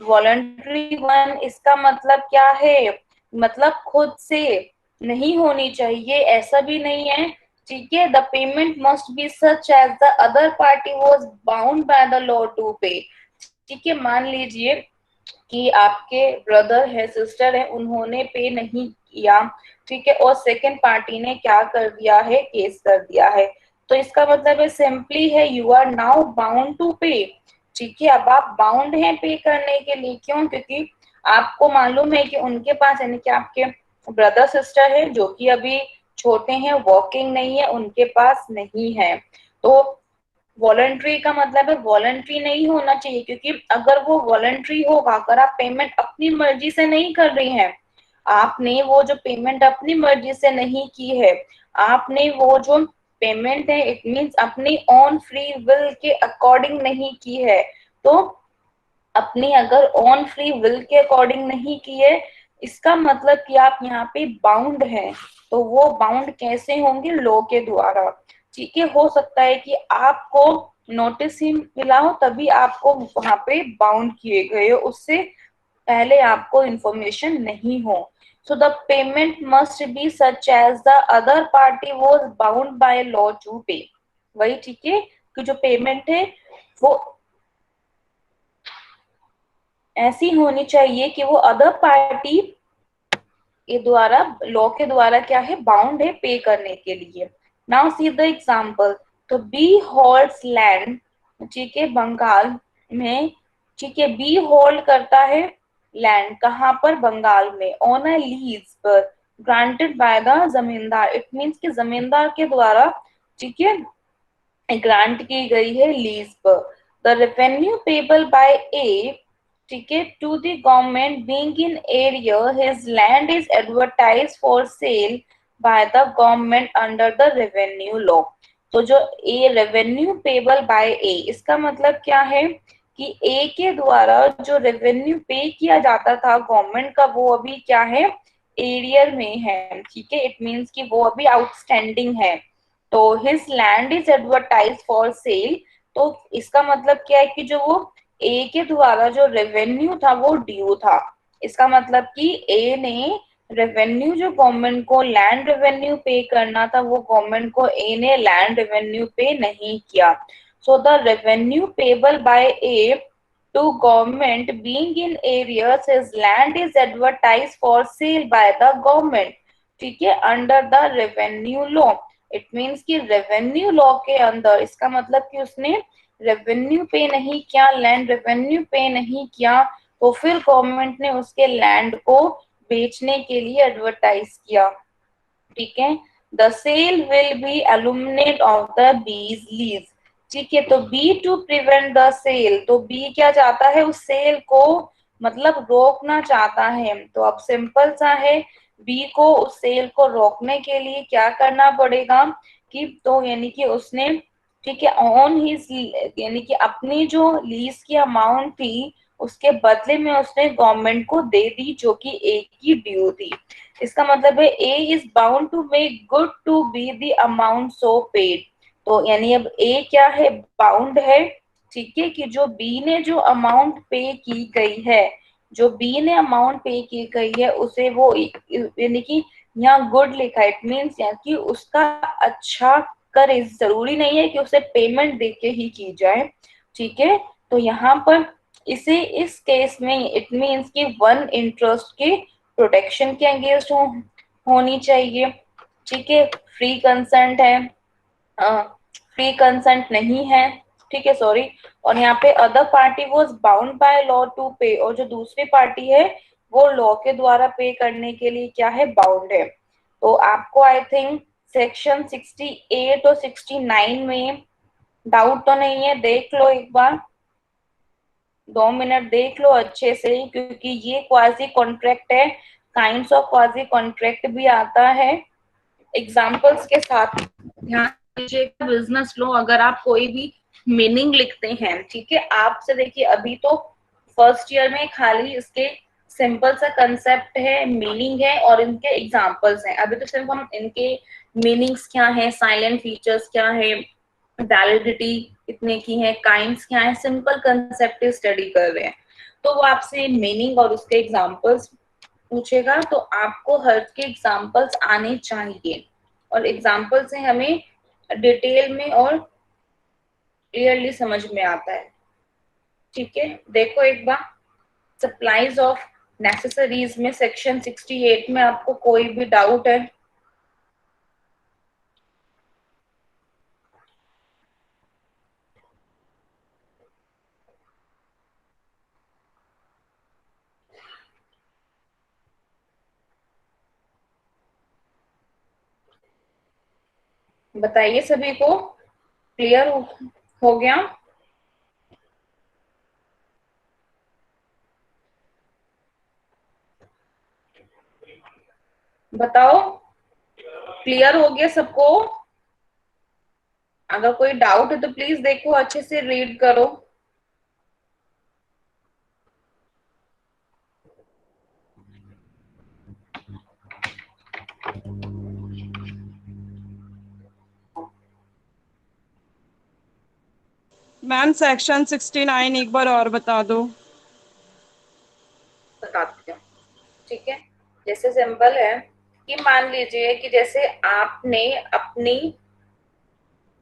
voluntary one. इसका मतलब क्या है? मतलब खुद से नहीं होनी चाहिए, ऐसा भी नहीं है, ठीक है। The payment must be such as the other party was bound by the law to pay, ठीक है। मान लीजिए कि आपके ब्रदर है, सिस्टर है, उन्होंने पे नहीं किया, ठीक है, और सेकंड पार्टी ने क्या कर दिया है? केस कर दिया है। तो इसका मतलब है सिंपली है you are now bound to pay, ठीक है। अब आप बाउंड हैं पे करने के लिए, क्यों? क्योंकि आपको मालूम है कि उनके पास, यानी कि आपके ब्रदर सिस्टर है जो कि अभी छोटे हैं, वर्किंग नहीं है, उनके पास नहीं है। तो वॉलंटरी का मतलब है वॉलंटरी नहीं होना चाहिए, क्योंकि अगर वो वॉलंटरी होगा, अगर आप पेमेंट अपनी मर्जी से नहीं कर रही हैं, आपने वो जो पेमेंट अपनी मर्जी से नहीं की है, आपने वो जो पेमेंट है इट मीन्स अपनी ऑन फ्री विल के अकॉर्डिंग नहीं की है, तो अपनी अगर ऑन फ्री विल के अकॉर्डिंग नहीं की है, इसका मतलब कि आप यहाँ पे बाउंड हैं। तो वो बाउंड कैसे होंगे? लॉ के द्वारा, ठीक है। हो सकता है कि आपको नोटिस ही मिला हो तभी आपको वहां पे बाउंड किए गए हो, उससे पहले आपको इंफॉर्मेशन नहीं हो। So the payment must be such as the other party was bound by law to pay. वही, ठीक है, कि जो पेमेंट है वो ऐसी होनी चाहिए कि वो अदर पार्टी के द्वारा, लॉ के द्वारा क्या है? बाउंड है पे करने के लिए। Now see the example. तो बी होल्ड्स लैंड, ठीक है, बंगाल में, ठीक है। बी होल्ड करता है लैंड, कहाँ पर? बंगाल में, ऑन अ लीज पर, ग्रांटेड बाय द जमींदार। इट मीन्स कि जमींदार के द्वारा, ठीक है, ग्रांट की गई है लीज पर। The revenue payable by A, ठीक है, to the government being in area his land is advertise for sale by the government under the revenue law. तो जो a revenue payable by A, इसका मतलब क्या है कि ए के द्वारा जो रेवेन्यू पे किया जाता था गवर्नमेंट का, वो अभी क्या है? एरियर में है, ठीक है। इट मीन्स कि वो अभी आउटस्टैंडिंग है। तो his land is advertise for cell. तो इसका मतलब क्या है कि जो वो ए के द्वारा जो रेवेन्यू था वो ड्यू था। इसका मतलब कि ए ने रेवेन्यू, जो गवर्नमेंट को लैंड रेवेन्यू पे करना था, वो गवर्नमेंट को ए ने लैंड रेवेन्यू पे नहीं किया। So the revenue payable by A to government being in arrears his land is advertise for sale by the government, ठीक है, under the revenue law. It means कि रेवेन्यू लॉ के अंदर, इसका मतलब कि उसने रेवेन्यू पे नहीं किया, लैंड रेवेन्यू पे नहीं किया, तो फिर गवर्नमेंट ने उसके लैंड को बेचने के लिए एडवर्टाइज किया, ठीक है। The sale will be eliminate of the B's lease, ठीक है। तो B to prevent the sale, तो बी क्या चाहता है? उस सेल को मतलब रोकना चाहता है। तो अब सिंपल सा है, बी को उस सेल को रोकने के लिए क्या करना पड़ेगा कि, तो यानी कि उसने, ठीक है, ऑन हिज, यानी कि अपनी जो लीज की अमाउंट थी उसके बदले में उसने गवर्नमेंट को दे दी, जो कि ए की ड्यू थी। इसका मतलब है A is bound to make good to B the amount so paid. तो यानी अब ए क्या है, बाउंड है, ठीक है, कि जो बी ने जो अमाउंट पे की गई है, जो बी ने अमाउंट पे की गई है उसे वो यानी कि यहाँ गुड लिखा है, इट मीन्स यानी कि उसका अच्छा करे, जरूरी नहीं है कि उसे पेमेंट देके ही की जाए, ठीक है। तो यहाँ पर इसे इस केस में इट मीन्स कि वन इंटरेस्ट के प्रोटेक्शन के अगेंस्ट होनी चाहिए, ठीक है। फ्री कंसेंट है, फ्री कंसेंट नहीं है, ठीक है, सॉरी। और यहाँ पे other party was bound by law to pay, और जो दूसरी पार्टी है वो लॉ के द्वारा पे करने के लिए क्या है, बाउंड है। तो आपको आई थिंक सेक्शन 68 और 69 में डाउट तो नहीं है, देख लो एक बार, 2 मिनट देख लो अच्छे से, क्योंकि ये क्वाजी कॉन्ट्रैक्ट है, काइंड्स ऑफ क्वाजी कॉन्ट्रैक्ट भी आता है एग्जाम्पल्स के साथ। ध्यान दीजिएगा, बिजनेस लॉ अगर आप कोई भी मीनिंग लिखते हैं, ठीक है, आपसे देखिए अभी तो फर्स्ट ईयर में खाली इसके सिंपल सा कंसेप्ट है, मीनिंग है और इनके एग्जाम्पल्स हैं। अभी तो सिर्फ हम इनके मीनिंग्स क्या है, साइलेंट फीचर्स क्या है, वैलिडिटी कितने की है, काइंड्स क्या है, सिंपल कंसेप्ट स्टडी कर रहे हैं। तो वो आपसे मीनिंग और उसके एग्जाम्पल्स पूछेगा, तो आपको हर के एग्जाम्पल्स आने चाहिए, और एग्जाम्पल से हमें डिटेल में और क्लियरली समझ में आता है, ठीक है। देखो एक बार, सप्लाईज ऑफ नेसेसरीज में सेक्शन 68 में आपको कोई भी डाउट है? बताइए, सभी को क्लियर हो गया? बताओ, क्लियर हो गया सबको? अगर कोई डाउट है तो प्लीज देखो, अच्छे से रीड करो। मैम सेक्शन 69 एक बार और बता दो। बताती हूँ, ठीक है। जैसे सिंपल है कि मान लीजिए कि जैसे आपने अपनी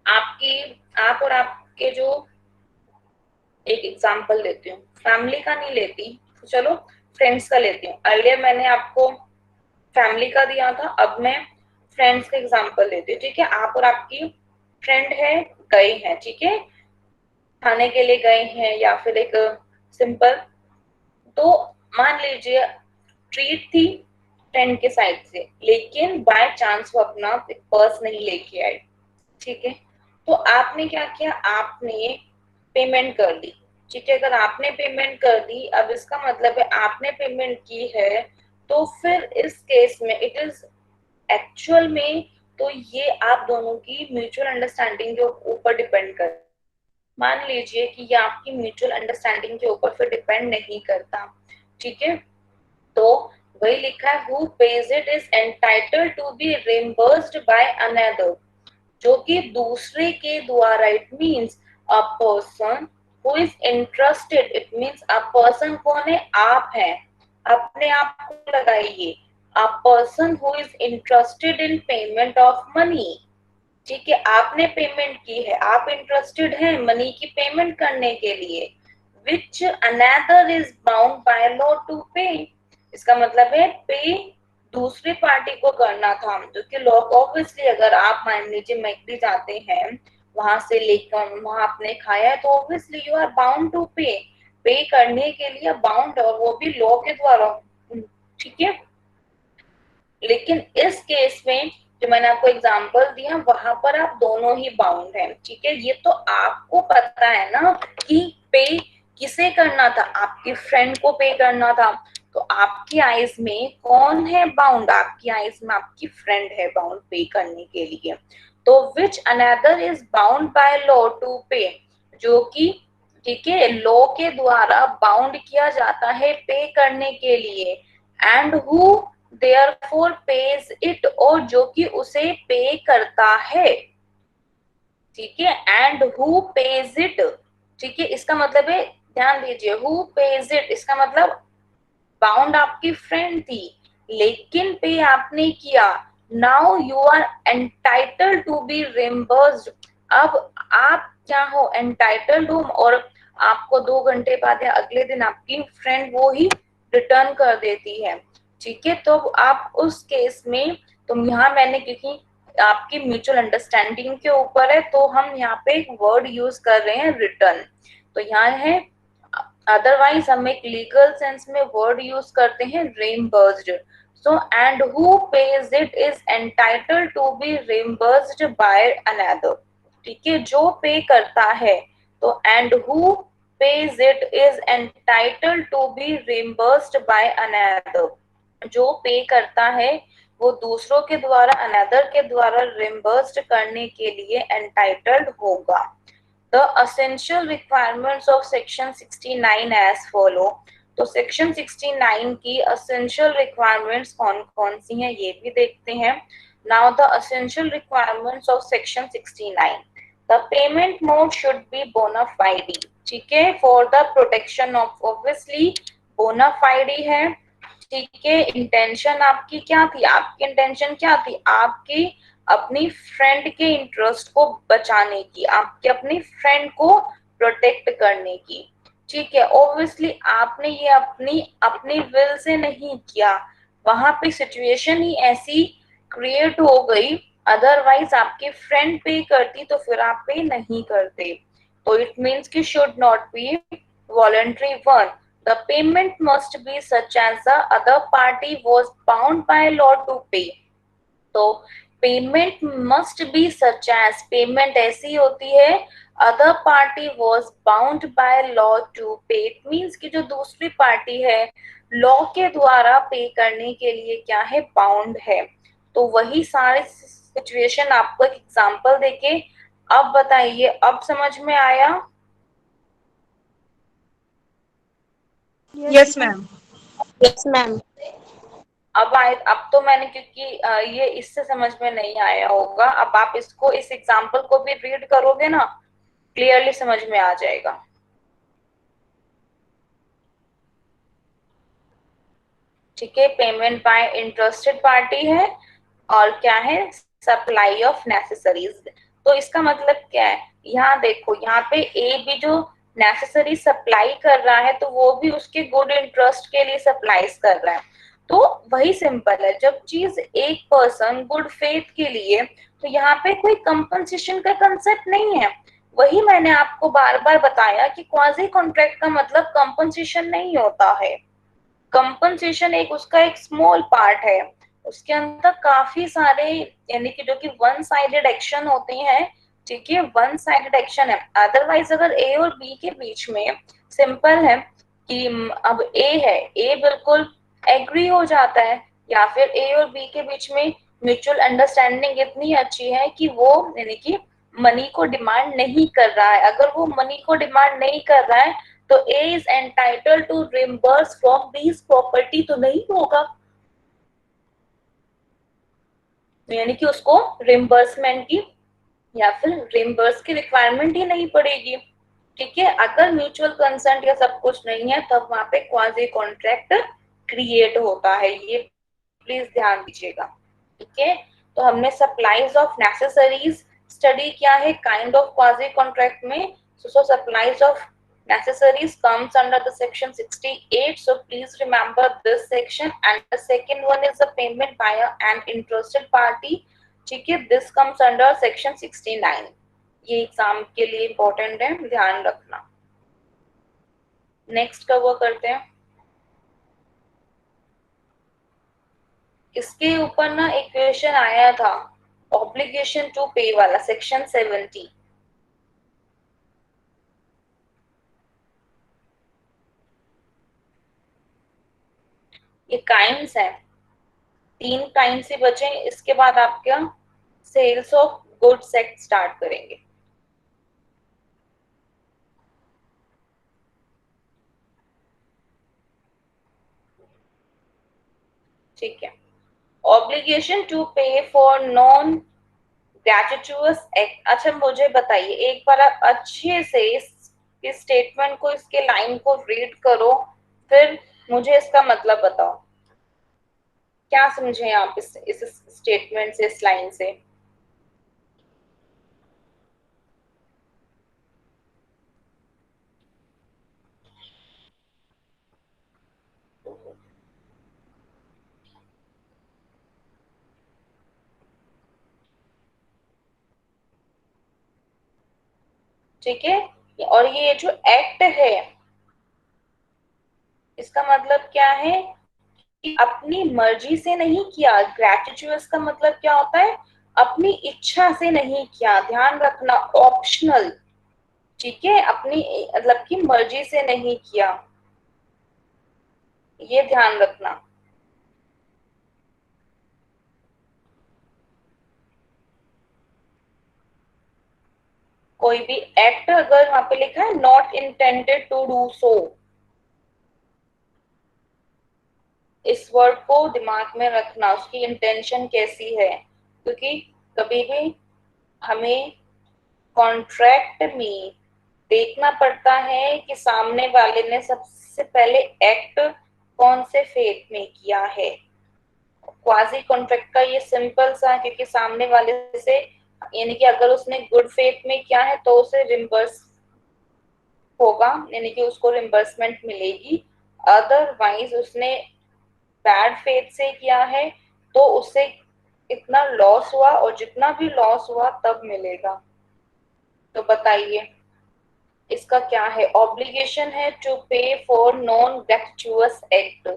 आपकी आप और आपके जो, एक एग्जांपल लेती हूँ, फैमिली का नहीं लेती, तो चलो फ्रेंड्स का लेती हूँ। अर्लियर मैंने आपको फैमिली का दिया था, अब मैं फ्रेंड्स का एग्जांपल लेती हूँ, ठीक है। आप और आपकी फ्रेंड है, गए हैं, ठीक है, खाने के लिए गए हैं या फिर एक सिंपल, तो मान लीजिए ट्रीट थी फ्रेंड के साइड से, लेकिन बाय चांस वो अपना पर्स नहीं लेके आए, ठीक है। तो आपने क्या किया, आपने पेमेंट कर दी, ठीक है। अगर आपने पेमेंट कर दी, अब इसका मतलब है आपने पेमेंट की है, तो फिर इस केस में इट इज एक्चुअल में, तो ये आप दोनों की म्यूचुअल अंडरस्टैंडिंग के ऊपर डिपेंड कर, मान लीजिए कि ये आपकी म्यूचुअल अंडरस्टैंडिंग के ऊपर फिर डिपेंड नहीं करता, ठीक है। तो वही लिखा है, who pays it is entitled to be reimbursed by another, जो कि दूसरे के द्वारा, it means a person who is interested, it means a person कौन है, आप हैं, अपने आप को लगाइए, a person who is interested in payment of money, ठीक है। आपने पेमेंट की है, आप इंटरेस्टेड हैं मनी की पेमेंट करने के लिए, which another is bound by law to pay, इसका मतलब है पे दूसरी पार्टी को करना था, क्योंकि लॉ ऑब्वियसली अगर आप मान लीजिए मैकडी जाते हैं, वहां से लेकर वहां आपने खाया है, तो obviously you are bound to pay, pay करने के लिए बाउंड, और वो भी लॉ के द्वारा, ठीक है। लेकिन इस केस में जो मैंने आपको एग्जांपल दिया, वहां पर आप दोनों ही बाउंड हैं, ठीक है। ये तो आपको पता है ना कि पे किसे करना था, आपके फ्रेंड को पे करना था, तो आपकी आइज में कौन है बाउंड, आपकी आइज में आपकी फ्रेंड है बाउंड पे करने के लिए। तो which another is bound by law to pay, जो कि ठीक है लॉ के द्वारा बाउंड किया जाता है पे करने के लिए, and who therefore page it, और जो कि उसे पे करता है, ठीक है, एंड हु पेज इट, ठीक है, इसका मतलब है, ध्यान दीजिए, हु पेज इट इसका मतलब बाउंड आपकी फ्रेंड थी लेकिन पे आपने किया, now you are entitled to be reimbursed. अब आप क्या हो, एंटाइटल्ड हो, और आपको 2 घंटे बाद या अगले दिन आपकी फ्रेंड वो ही रिटर्न कर देती है, ठीक है। तो आप उस केस में, तो यहाँ मैंने, क्योंकि आपकी म्यूचुअल अंडरस्टैंडिंग के ऊपर है, तो हम यहाँ पे एक वर्ड यूज कर रहे हैं रिटर्न। तो यहाँ है, अदरवाइज हम एक लीगल सेंस में वर्ड यूज करते हैं reimbursed। So and who pays it is entitled to be reimbursed by another, ठीक है, जो पे करता है, तो and who pays it is entitled to be reimbursed by another, जो पे करता है वो दूसरों के द्वारा, अनदर के द्वारा रिम्बर्स्ड करने के लिए एंटाइटल्ड होगा। The essential requirements of section 69 as follow। तो सेक्शन 69 की essential requirements कौन कौन सी हैं ये भी देखते हैं। Now the essential requirements of section 69, the payment mode should be bona fide, ठीक है, for the protection of, obviously bona fide है, ठीक है। इंटेंशन आपकी क्या थी, आपकी इंटेंशन क्या थी, आपकी अपनी फ्रेंड के इंटरेस्ट को बचाने की, आपके अपनी फ्रेंड को प्रोटेक्ट करने की, ठीक है। ऑब्वियसली आपने ये अपनी अपनी विल से नहीं किया, वहां पे सिचुएशन ही ऐसी क्रिएट हो गई, अदरवाइज आपकी फ्रेंड पे करती तो फिर आप पे नहीं करते। तो इट मीन्स कि should not B voluntary one. The payment must be such as the other party was bound by law to pay। तो payment must be such as, payment ऐसी होती है, other party was bound by law to pay, it means कि जो दूसरी party है law के द्वारा पे करने के लिए क्या है, बाउंड है। तो वही सारे सिचुएशन आपको एक एग्जांपल देके, अब बताइए, अब समझ में आया? Yes ma'am. Yes ma'am. अब तो मैंने, क्योंकि ये इससे समझ में नहीं आया होगा, अब आप इसको, इस एग्जांपल को भी रीड करोगे ना, क्लियरली समझ में आ जाएगा। ठीक है, पेमेंट बाय इंटरेस्टेड पार्टी है, और क्या है, सप्लाई ऑफ नेसेसरीज। तो इसका मतलब क्या है, यहाँ देखो, यहाँ पे ए भी जो नेसेसरी सप्लाई कर रहा है, तो वो भी उसके गुड इंटरेस्ट के लिए सप्लाईज कर रहा है। तो वही सिंपल है, जब चीज एक पर्सन गुड फेथ के लिए, तो यहाँ पे कोई कंपनसेशन का कंसेप्ट नहीं है। वही मैंने आपको बार बार बताया कि क्वाजी कॉन्ट्रैक्ट का मतलब कंपनसेशन नहीं होता है। कंपनसेशन एक उसका एक स्मॉल पार्ट है, उसके अंदर काफी सारे, यानी कि जो कि वन साइडेड एक्शन होते हैं, ठीक है, वन साइडेड एक्शन है। अदरवाइज अगर ए और बी के बीच में सिंपल है कि अब ए है, ए बिल्कुल एग्री हो जाता है, या फिर ए और बी के बीच में म्यूचुअल अंडरस्टैंडिंग इतनी अच्छी है कि वो, यानी कि मनी को डिमांड नहीं कर रहा है, अगर वो मनी को डिमांड नहीं कर रहा है तो A is entitled to reimburse from these property, तो नहीं होगा, यानी कि उसको रिम्बर्समेंट की या फिर रिम्बर्स की रिक्वायरमेंट ही नहीं पड़ेगी, ठीक है। अगर म्यूचुअल कंसेंट या सब कुछ नहीं है, तब वहां पे क्वाजी कॉन्ट्रैक्ट क्रिएट होता है, ये प्लीज ध्यान दीजिएगा, ठीक है। तो हमने सप्लाईज ऑफ नेसेसरीज स्टडी किया है काइंड ऑफ क्वाजी कॉन्ट्रैक्ट में। So supplies of necessaries comes under the section 68, so please remember this section, and the second one is the payment by an interested party, ठीक है, this comes under section 69। ये exam के लिए important है, ध्यान रखना। Next cover करते हैं, इसके ऊपर ना एक क्वेश्चन आया था, ऑब्लिगेशन टू पे वाला, सेक्शन 70। ये काइंड्स है, 3 काइंड्स ही बचे, इसके बाद आप क्या, sales of goods sect start करेंगे। ठीक है, obligation to pay for non gratuitous act. अच्छा मुझे बताइए एक बार आप अच्छे से इस स्टेटमेंट को, इसके लाइन को रीड करो, फिर मुझे इसका मतलब बताओ क्या समझे आप इस स्टेटमेंट से, इस लाइन से। ठीक है, और ये जो एक्ट है इसका मतलब क्या है कि अपनी मर्जी से नहीं किया। ग्रेचुटस का मतलब क्या होता है, अपनी इच्छा से नहीं किया, ध्यान रखना, ऑप्शनल। ठीक है, अपनी मतलब की मर्जी से नहीं किया, ये ध्यान रखना। कोई भी एक्ट अगर वहां पे लिखा है not intended to do so, इस वर्ड को दिमाग में रखना, उसकी इंटेंशन कैसी है। क्योंकि कभी भी हमें कॉन्ट्रैक्ट में देखना पड़ता है कि सामने वाले ने सबसे पहले एक्ट कौन से फेथ में किया है। क्वाजी कॉन्ट्रैक्ट का ये सिंपल सा, क्योंकि सामने वाले से, यानी कि अगर उसने गुड फेथ में किया है तो उसे रिम्बर्स होगा, यानी कि उसको रिम्बर्समेंट मिलेगी। अदरवाइज उसने बैड फेथ से किया है तो उससे इतना लॉस हुआ, और जितना भी लॉस हुआ तब मिलेगा। तो बताइए इसका क्या है। ऑब्लिगेशन है to pay for non gratuitous act.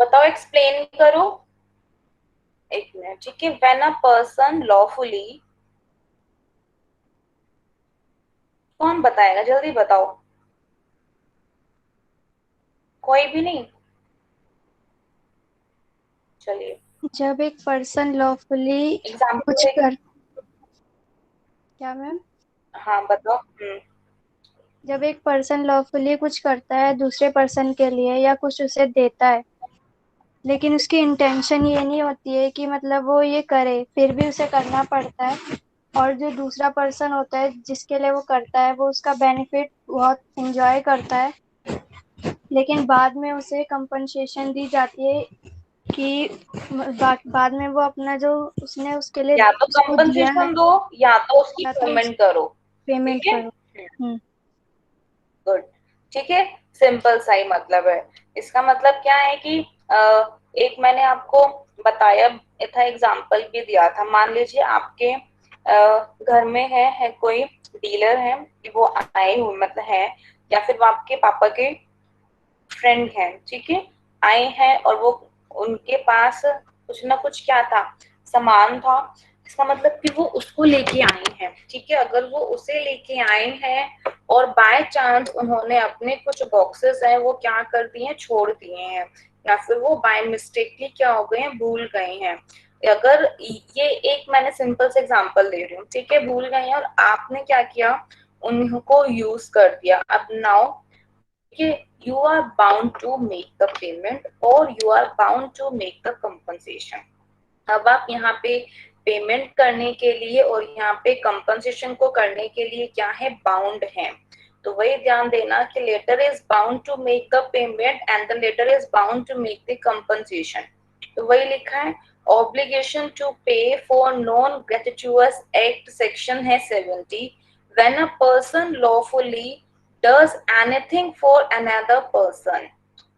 बताओ, एक्सप्लेन करो। एक मिनट, ठीक है। व्हेन अ पर्सन लॉफुली, कौन बताएगा, जल्दी बताओ। कोई भी नहीं, चलिए जब एक पर्सन लॉफुली एग्जाम्पल कुछ देगी। कर क्या मैम? हाँ बताओ। जब एक पर्सन लॉफुली कुछ करता है दूसरे पर्सन के लिए या कुछ उसे देता है, लेकिन उसकी इंटेंशन ये नहीं होती है कि मतलब वो ये करे, फिर भी उसे करना पड़ता है। और जो दूसरा पर्सन होता है जिसके लिए वो करता है, वो उसका बेनिफिट बहुत एंजॉय करता है, लेकिन बाद में उसे कंपनसेशन दी जाती है कि बाद में वो अपना जो उसने उसके लिए या तो उसको दिया है कंपनसेशन दो या तो उसकी या तो पेमेंट करो। पेमेंट ठीक है, करो। गुड। ठीक है, सिंपल सा ही मतलब है। इसका मतलब क्या है कि एक मैंने आपको बताया था, एग्जांपल भी दिया था। मान लीजिए आपके घर में है कोई डीलर है, वो आए हुए मतलब है, या फिर वो आपके पापा के फ्रेंड हैं, ठीक है, आए हैं और वो उनके पास कुछ ना कुछ क्या था, सामान था। इसका मतलब कि वो उसको लेके आए हैं। ठीक है, अगर वो उसे लेके आए हैं और बाय चांस उन्होंने अपने कुछ बॉक्सेस हैं वो क्या कर दिए हैं, छोड़ दिए हैं, या फिर वो बाय मिस्टेकली क्या हो गए हैं, भूल गए हैं। अगर ये एक मैंने सिंपल से एग्जांपल दे रही हूँ, ठीक है, भूल गए हैं और आपने क्या किया, उनको यूज कर दिया। अब now you are bound to make the payment or you are bound to make the compensation। अब आप यहाँ पे पेमेंट करने के लिए और यहाँ पे कंपनसेशन को करने के लिए क्या है, बाउंड है। तो वही ध्यान देना कि latter is bound to make the payment and the latter is bound to make the compensation. तो वही लिखा है, obligation to pay for non gratuitous act section है 70। When a person lawfully does anything for another person.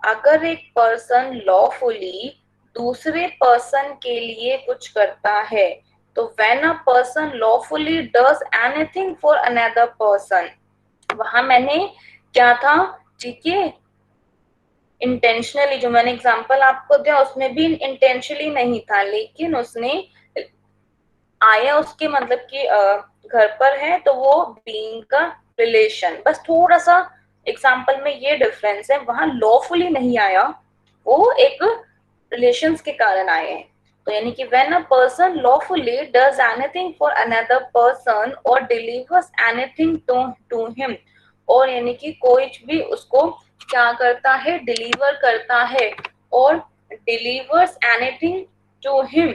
अगर एक person lawfully दूसरे person के लिए कुछ करता है, तो when a person lawfully does anything for another person, वहां मैंने क्या था, ठीक है, इंटेंशनली, जो मैंने एग्जांपल आपको दिया उसमें भी इंटेंशनली नहीं था, लेकिन उसने आया उसके मतलब कि घर पर है तो वो बीइंग का रिलेशन, बस थोड़ा सा एग्जांपल में ये डिफरेंस है, वहां लॉफुली नहीं आया, वो एक रिलेशंस के कारण आए हैं। तो यानी कि when a person lawfully does anything for another person और डिलीवर्स एनीथिंग टू हिम, और यानी कि कोई भी उसको क्या करता है, डिलीवर करता है, और डिलीवर्स एनीथिंग टू हिम,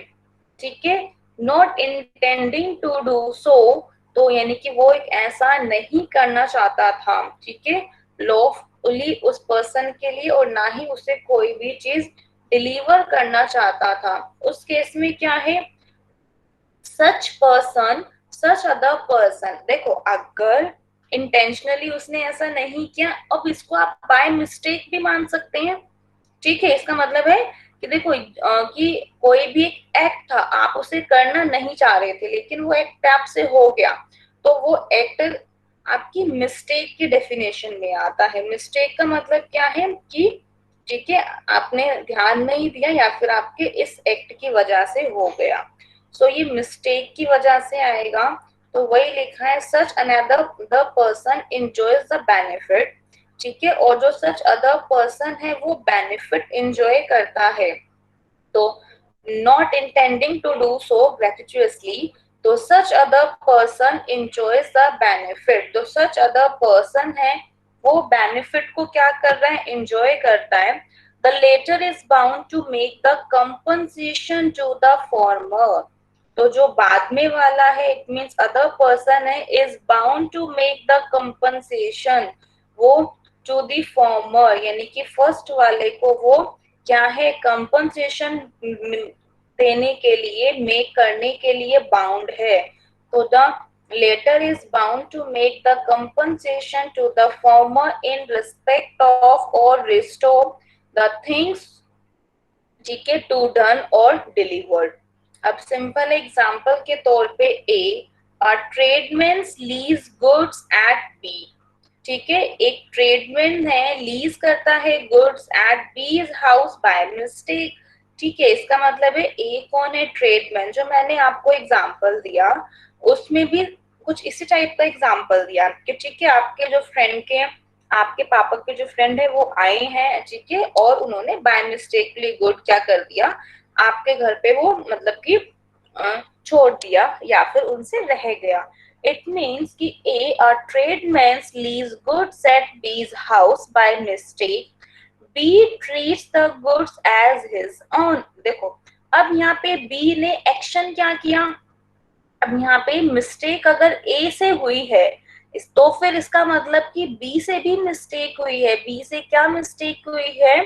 ठीक है, not intending to do so, तो यानी कि वो एक ऐसा नहीं करना चाहता था, ठीक है, लॉफुली उस पर्सन के लिए, और ना ही उसे कोई भी चीज डिलीवर करना चाहता था। उस केस में क्या है, सच पर्सन, सच अदर पर्सन, देखो अगर इंटेंशनली उसने ऐसा नहीं किया, अब इसको आप बाय मिस्टेक भी मान सकते हैं, ठीक है, इसका मतलब है कि देखो कि कोई भी एक एक्ट था, आप उसे करना नहीं चाह रहे थे, लेकिन वो एक्ट आपसे हो गया, तो वो एक्ट आपकी मिस्टेक की डेफिनेशन में आता है। मिस्टेक का मतलब क्या है कि ठीक है, आपने ध्यान नहीं दिया या फिर आपके इस एक्ट की वजह से हो गया, सो ये मिस्टेक की वजह से आएगा। तो वही लिखा है, such another the person enjoys the benefit, ठीक है, और जो सच अदर पर्सन है वो बेनिफिट एंजॉय करता है, तो not intending to do so gratuitously, तो such other person enjoys the benefit, तो सच अदर पर्सन है वो बेनिफिट को क्या कर रहा है, एंजॉय करता है। The latter is bound to make the compensation to the former, तो जो बाद में वाला है, इट मींस अदर पर्सन है, is bound to make the compensation, वो टू द फॉर्मर, यानी कि फर्स्ट वाले को वो क्या है, कंपनसेशन देने के लिए, मेक करने के लिए बाउंड है। तो the latter is bound to make the compensation to the former in respect of और रिस्टोर द थिंग्स, ठीक है, टू डन और डिलीवर्ड। अब सिंपल एग्जांपल के तौर पे a tradesman leaves goods at b, ठीक है, एक ट्रेडमैन है, लीज करता है goods at B's house by mistake, ठीक है, इसका मतलब है ए कौन है, ट्रेडमैन, जो मैंने आपको एग्जांपल दिया उसमें भी कुछ इसी टाइप का एग्जांपल दिया कि ठीक है, आपके जो फ्रेंड के, आपके पापा के जो फ्रेंड है वो आए हैं, ठीक है, और उन्होंने बाय मिस्टेकली गुड क्या कर दिया, आपके घर पे वो मतलब कि छोड़ दिया या फिर उनसे रह गया। It means कि a tradesman leaves goods at B's house by mistake. B treats the goods as his own. देखो अब यहाँ पे B ने एक्शन क्या किया, अब यहाँ पे मिस्टेक अगर A से हुई है तो फिर इसका मतलब कि B से भी मिस्टेक हुई है। B से क्या मिस्टेक हुई है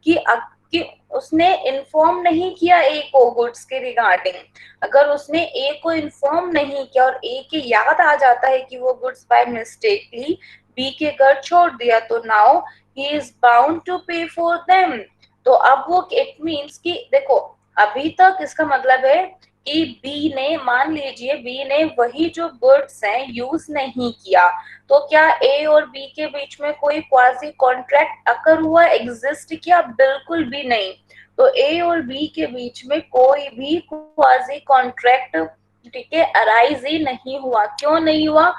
कि उसने इन्फॉर्म नहीं किया A को गुड्स के रिगार्डिंग। अगर उसने A को इन्फॉर्म नहीं किया और A के याद आ जाता है कि वो गुड्स बाय मिस्टेकली B के घर छोड़ दिया, तो now he is bound to pay for them. तो अब वो इट मीन्स कि देखो अभी तक इसका मतलब है कि बी ने, मान लीजिए बी ने वही जो गुड्स हैं यूज नहीं किया, तो क्या ए और बी के बीच में कोई क्वाजी कॉन्ट्रैक्ट अकर हुआ, एग्जिस्ट किया? बिल्कुल भी नहीं। तो ए और बी के बीच में कोई भी क्वाजी कॉन्ट्रैक्ट, ठीक है, अराइज ही नहीं हुआ। क्यों नहीं हुआ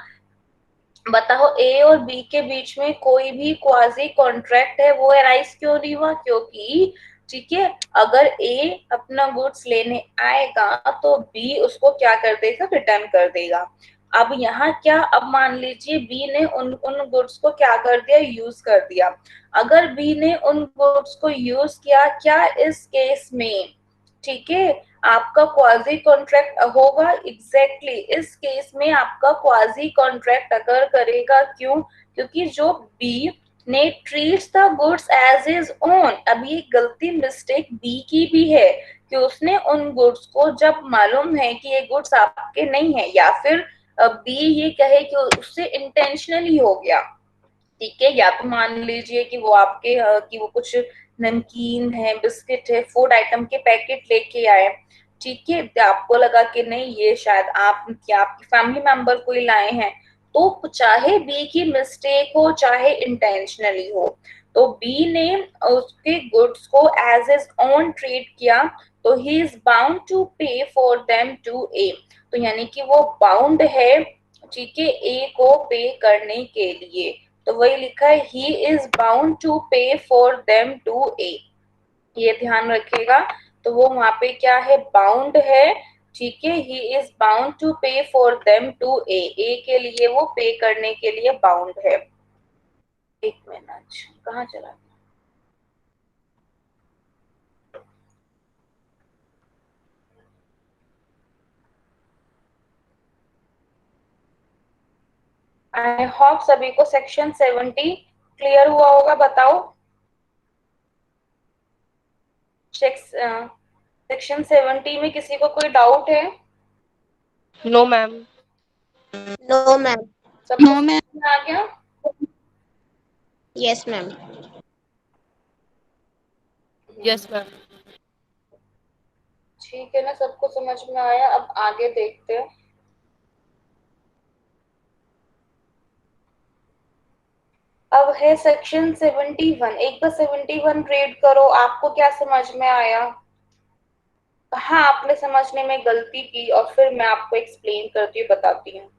बताओ? ए और बी के बीच में कोई भी क्वाजी कॉन्ट्रैक्ट है वो अराइज क्यों नहीं हुआ? क्योंकि ठीक है, अगर ए अपना गुड्स लेने आएगा तो बी उसको क्या कर देगा, रिटर्न कर देगा। अब यहाँ क्या, अब मान लीजिए बी ने उन गुड्स को क्या कर दिया, यूज कर दिया। अगर बी ने उन गुड्स को यूज किया, क्या इस केस में ठीक है आपका क्वाजी कॉन्ट्रैक्ट होगा? एग्जैक्टली इस केस में आपका क्वाजी कॉन्ट्रैक्ट अगर करेगा। क्यों? क्योंकि जो बी ने treats the goods as his own, अब ये गलती मिस्टेक बी की भी है कि उसने उन गुड्स को, जब मालूम है कि ये गुड्स आपके नहीं है, या फिर बी ये कहे कि उससे इंटेंशनली हो गया, ठीक है, या तो मान लीजिए कि वो आपके कि वो कुछ नमकीन है, बिस्किट है, फूड आइटम के पैकेट लेके आए, ठीक है, तो आपको लगा कि नहीं ये शायद आपकी फैमिली मेंबर को ही लाए हैं, तो चाहे बी की मिस्टेक हो चाहे इंटेंशनली हो, तो तो बी ने उसके गुड्स को एज इज ओन ट्रीट किया, तो he is bound to pay for them to ए। तो यानी कि वो बाउंड है, ठीक है, ए को पे करने के लिए। तो वही लिखा है, ही is bound to pay for them to ए, ये ध्यान रखिएगा। तो वो वहां पे क्या है, बाउंड है, ठीक है, ही is bound to pay for them to ए, ए के लिए वो पे करने के लिए बाउंड है। एक मिनट, कहाँ चला? आई होप सभी को सेक्शन 70 क्लियर हुआ होगा, बताओ। सेक्शन 70 में किसी को कोई डाउट है? No ma'am. No ma'am. सबको समझ में आ गया? Yes ma'am. Yes ma'am. ठीक है ना, सबको समझ में आया? अब आगे देखते हैं। अब है सेक्शन 71। एक बार 71 रीड करो, आपको क्या समझ में आया, कहाँ आपने समझने में गलती की, और फिर मैं आपको एक्सप्लेन करती हूँ, बताती हूँ।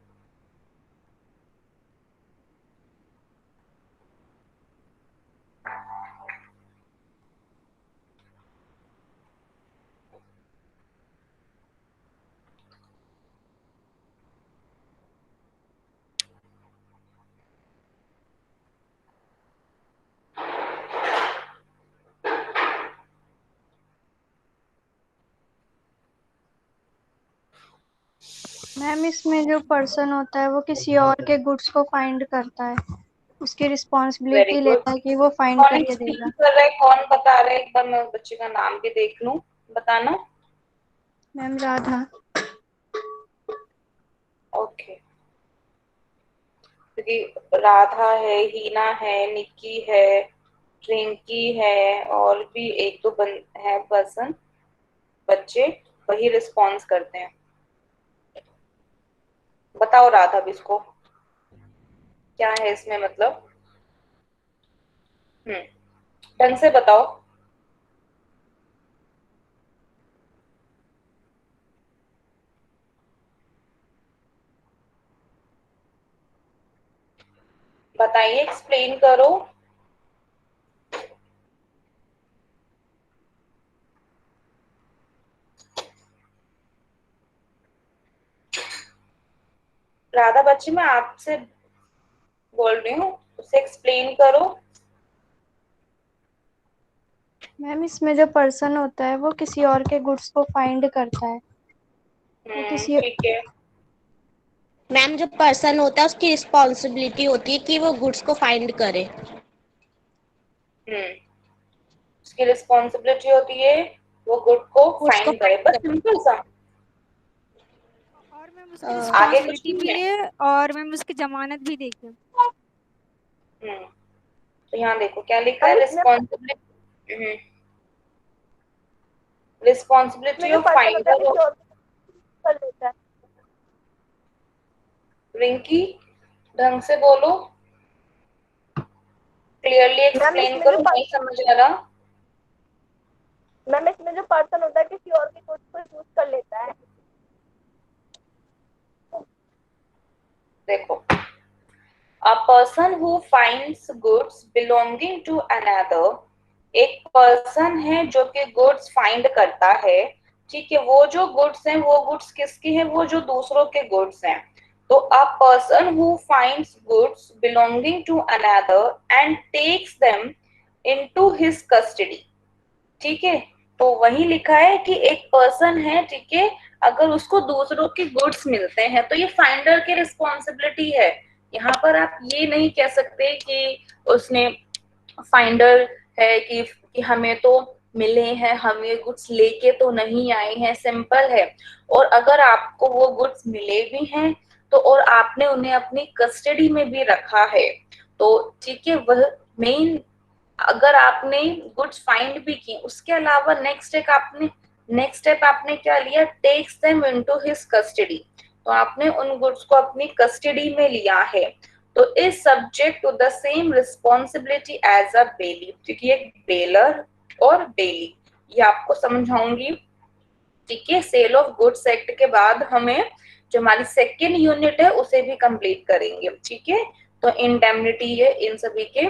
मैम इसमें जो पर्सन होता है वो किसी और के गुड्स को फाइंड करता है, उसकी वेरी रिस्पॉन्सिबिलिटी गुड। लेता है कि वो फाइंड कौन करके एक्सप्लेन देगा। कर रहा है, कौन बता रहा है? एक बार मैं उस बच्चे का नाम भी देख लूं, बताना। मैम राधा। ओके, क्योंकि राधा है, हीना है, निक्की है, ट्रिंकी है, और भी एक दो है पर्सन, बच्चे, वही रिस्पॉन्स करते हैं। बताओ राधा भी, इसको क्या है इसमें मतलब? ढंग से बताओ। बताइए, एक्सप्लेन करो। राधा बच्ची, मैं आपसे बोल रही हूँ, उसे एक्सप्लेन करो। मैम इसमें जो पर्सन होता है वो किसी और के गुड्स को फाइंड करता है, वो किसी ठीक है। मैम जो पर्सन होता है उसकी रिस्पॉन्सिबिलिटी होती है कि वो गुड्स को फाइंड करे। उसकी रिस्पॉन्सिबिलिटी होती है वो गुड को गुड्स को फाइंड करे, बस सिंपल सा। और मैम उसकी आगे कुछ रिस्पॉन्सिबिलिटी नहीं भी है। है और मैम उसकी जमानत भी देगी। तो यहाँ देखो क्या लिखा है, responsibility, responsibility of finder of. कर लेता है। रिंकी, ढंग से बोलो, क्लियरली एक्सप्लेन इसमें करो, जो नहीं समझ आ रहा। मैम इसमें जो पर्सन होता है किसी और के गुड्स को यूज कर लेता है। देखो, a person who finds goods belonging to another, एक पर्सन है जो कि गुड्स फाइंड करता है, ठीक है, वो जो गुड्स हैं वो गुड्स किसके हैं, वो जो दूसरों के गुड्स हैं। तो a person who finds goods belonging to another and takes them into his custody, ठीक है। तो वही लिखा है कि एक पर्सन है, ठीक है, अगर उसको दूसरों के गुड्स मिलते हैं तो ये फाइंडर की रिस्पॉन्सिबिलिटी है। यहाँ पर आप ये नहीं कह सकते कि उसने फाइंडर है कि हमें तो मिले हैं, हम ये गुड्स लेके तो नहीं आए हैं, सिंपल है। और अगर आपको वो गुड्स मिले भी हैं तो और आपने उन्हें अपनी कस्टडी में भी रखा है, तो ठीक है, वह मेन, अगर आपने गुड्स फाइंड भी किए, उसके अलावा नेक्स्ट स्टेप आपने क्या लिया, takes them into his custody, तो आपने उन गुड्स को अपनी कस्टडी में लिया है। तो is subject to the same responsibility as a bailee, क्योंकि एक बेलर और बेली, ये आपको समझाऊंगी। ठीक है, सेल ऑफ गुड्स एक्ट के बाद हमें जो हमारी सेकेंड यूनिट है उसे भी कंप्लीट करेंगे। ठीक है, तो इंडेमनिटी है इन सभी के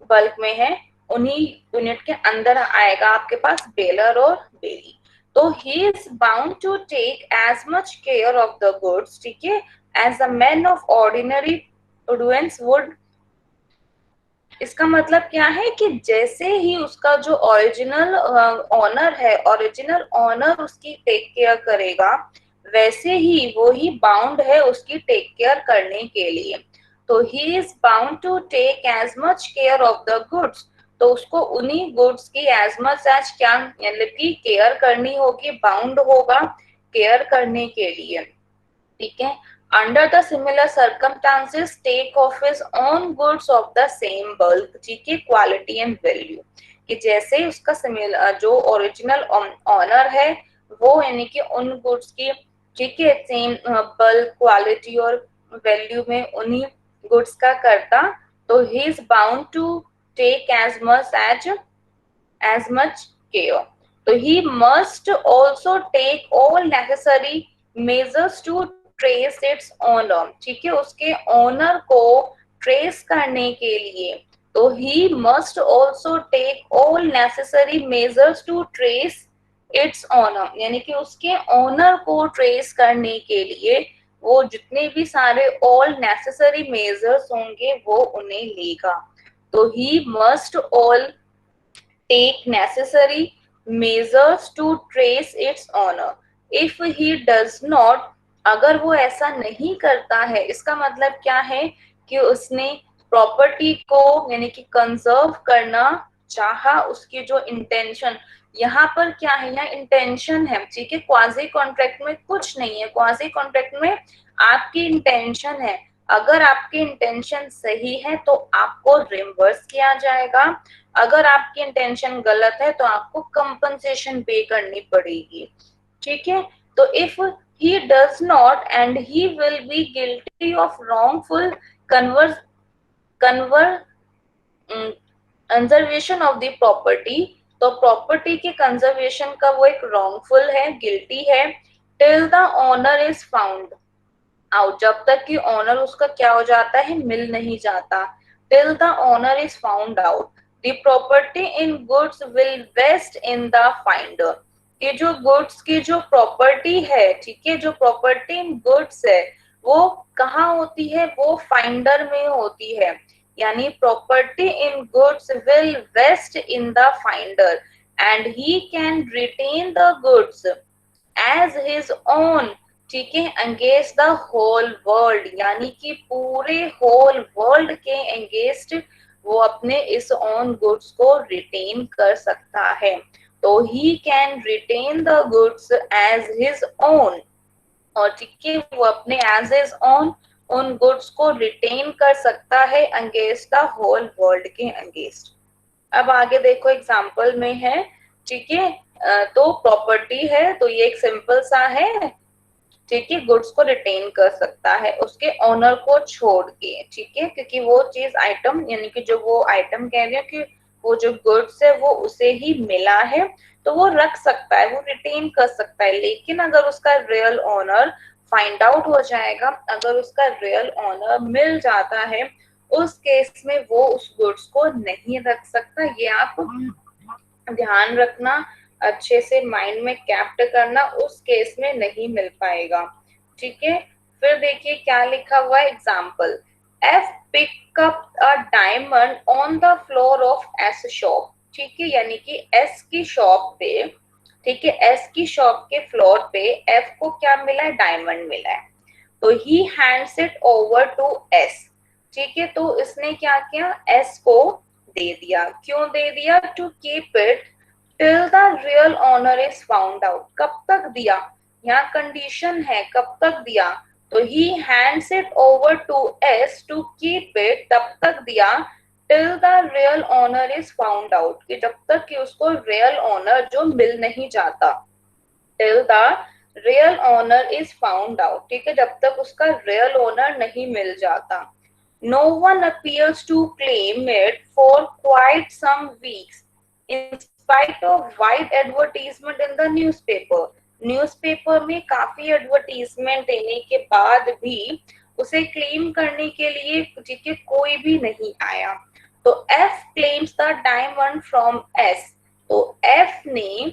बल्क में है, उन्हीं यूनिट के अंदर आएगा आपके पास बेलर और बेली। तो he is bound to take as much care of the goods, ठीक है, as a man of ordinary prudence would. इसका मतलब क्या है कि जैसे ही उसका जो ओरिजिनल ऑनर है, ओरिजिनल ऑनर उसकी टेक केयर करेगा, वैसे ही वो ही बाउंड है उसकी टेक केयर करने के लिए। तो he is bound to take as much care of the goods, तो उसको उन्हीं गुड्स की एज मच एज क्या मतलब की केयर करनी होगी, बाउंड होगा केयर करने के लिए। ठीक है, under the similar circumstances take of his own goods of the same bulk, ठीक है, क्वालिटी एंड वैल्यू, कि जैसे उसका सिमिलर जो ओरिजिनल ऑनर है वो यानी कि उन गुड्स की, ठीक है, सेम बल्क क्वालिटी और वैल्यू में उन्हीं गुड्स का करता, तो he is bound to take as much care. तो he must also take all necessary measures to trace its owner, ठीक है, उसके ओनर को ट्रेस करने के लिए। तो he must also take all necessary measures to trace its owner, यानी कि उसके ओनर को ट्रेस करने के लिए वो जितने भी सारे ऑल नेसेसरी मेजर्स होंगे वो उन्हें लेगा। तो he must all take necessary measures to trace its owner. If he does not, अगर वो ऐसा नहीं करता है, इसका मतलब क्या है कि उसने प्रॉपर्टी को यानी कि कंजर्व करना चाहा, उसकी जो इंटेंशन यहाँ पर क्या है, यहाँ इंटेंशन है, ठीक है, क्वाजी कॉन्ट्रैक्ट में कुछ नहीं है, क्वाजी कॉन्ट्रैक्ट में आपकी इंटेंशन है, अगर आपकी इंटेंशन सही है तो आपको रिम्बर्स किया जाएगा, अगर आपकी इंटेंशन गलत है तो आपको कंपनसेशन पे करनी पड़ेगी। ठीक है, तो if he does not and he will be guilty of wrongful conservation of the property, तो प्रॉपर्टी के कंजर्वेशन का वो एक wrongful है, गिल्टी है, till the owner is found out, जब तक कि ऑनर उसका क्या हो जाता है, मिल नहीं जाता, till the owner is found out, the property in goods will vest in the finder, कि जो गुड्स की जो प्रॉपर्टी है, ठीक है, जो प्रॉपर्टी इन गुड्स है वो कहाँ होती है, वो फाइंडर में होती है, यानी property in goods will vest in the finder and he can retain the goods as his own, ठीक है, अगेंस्ट द होल वर्ल्ड, यानी कि पूरे होल वर्ल्ड के अगेंस्ट वो अपने इस ओन गुड्स को रिटेन कर सकता है। तो he can retain the goods as his own, और ठीक है, वो अपने as his own उन गुड्स को रिटेन कर सकता है अगेंस्ट द होल वर्ल्ड के अगेंस्ट। अब आगे देखो एग्जांपल में है, ठीक है, तो प्रॉपर्टी है, तो ये एक सिंपल सा है, ठीक है, गुड्स को रिटेन कर सकता है उसके ओनर को छोड़ के, ठीक है, क्योंकि वो चीज आइटम यानी कि जो वो आइटम कह रही है कि वो जो गुड्स है वो उसे ही मिला है, तो वो रख सकता है, वो रिटेन कर सकता है, लेकिन अगर उसका रियल ओनर फाइंड आउट हो जाएगा, अगर उसका रियल ओनर मिल जाता है, उस केस में वो उस गुड्स को नहीं रख सकता। ये आप ध्यान रखना, अच्छे से माइंड में कैप्ट करना, उस केस में नहीं मिल पाएगा। ठीक है, फिर देखिए क्या लिखा हुआ है, example, F pick up a diamond on the floor of S shop, ठीक है, यानी कि एस की शॉप पे, ठीक है, एस की शॉप के फ्लोर पे एफ को क्या मिला है, डायमंड मिला है, तो he hands it over to S, ठीक है, तो इसने क्या किया, एस को दे दिया, क्यों दे दिया, to keep it till the real owner is found out, कब तक दिया, यहाँ कंडीशन है कब तक दिया, तो he hands it over to S to keep it, तब तक दिया till the real owner is found out, कि जब तक कि उसको रियल ओनर जो मिल नहीं जाता, till the real owner is found out, ठीक है, जब तक उसका रियल ओनर नहीं मिल जाता। no one appears to claim it for quite some weeks in spite of wide advertisement in the newspaper. Newspaper में काफी एडवर्टीजमेंट देने के बाद भी उसे क्लेम करने के लिए ठीक है कोई भी नहीं आया। तो F claims the diamond from S, तो F ने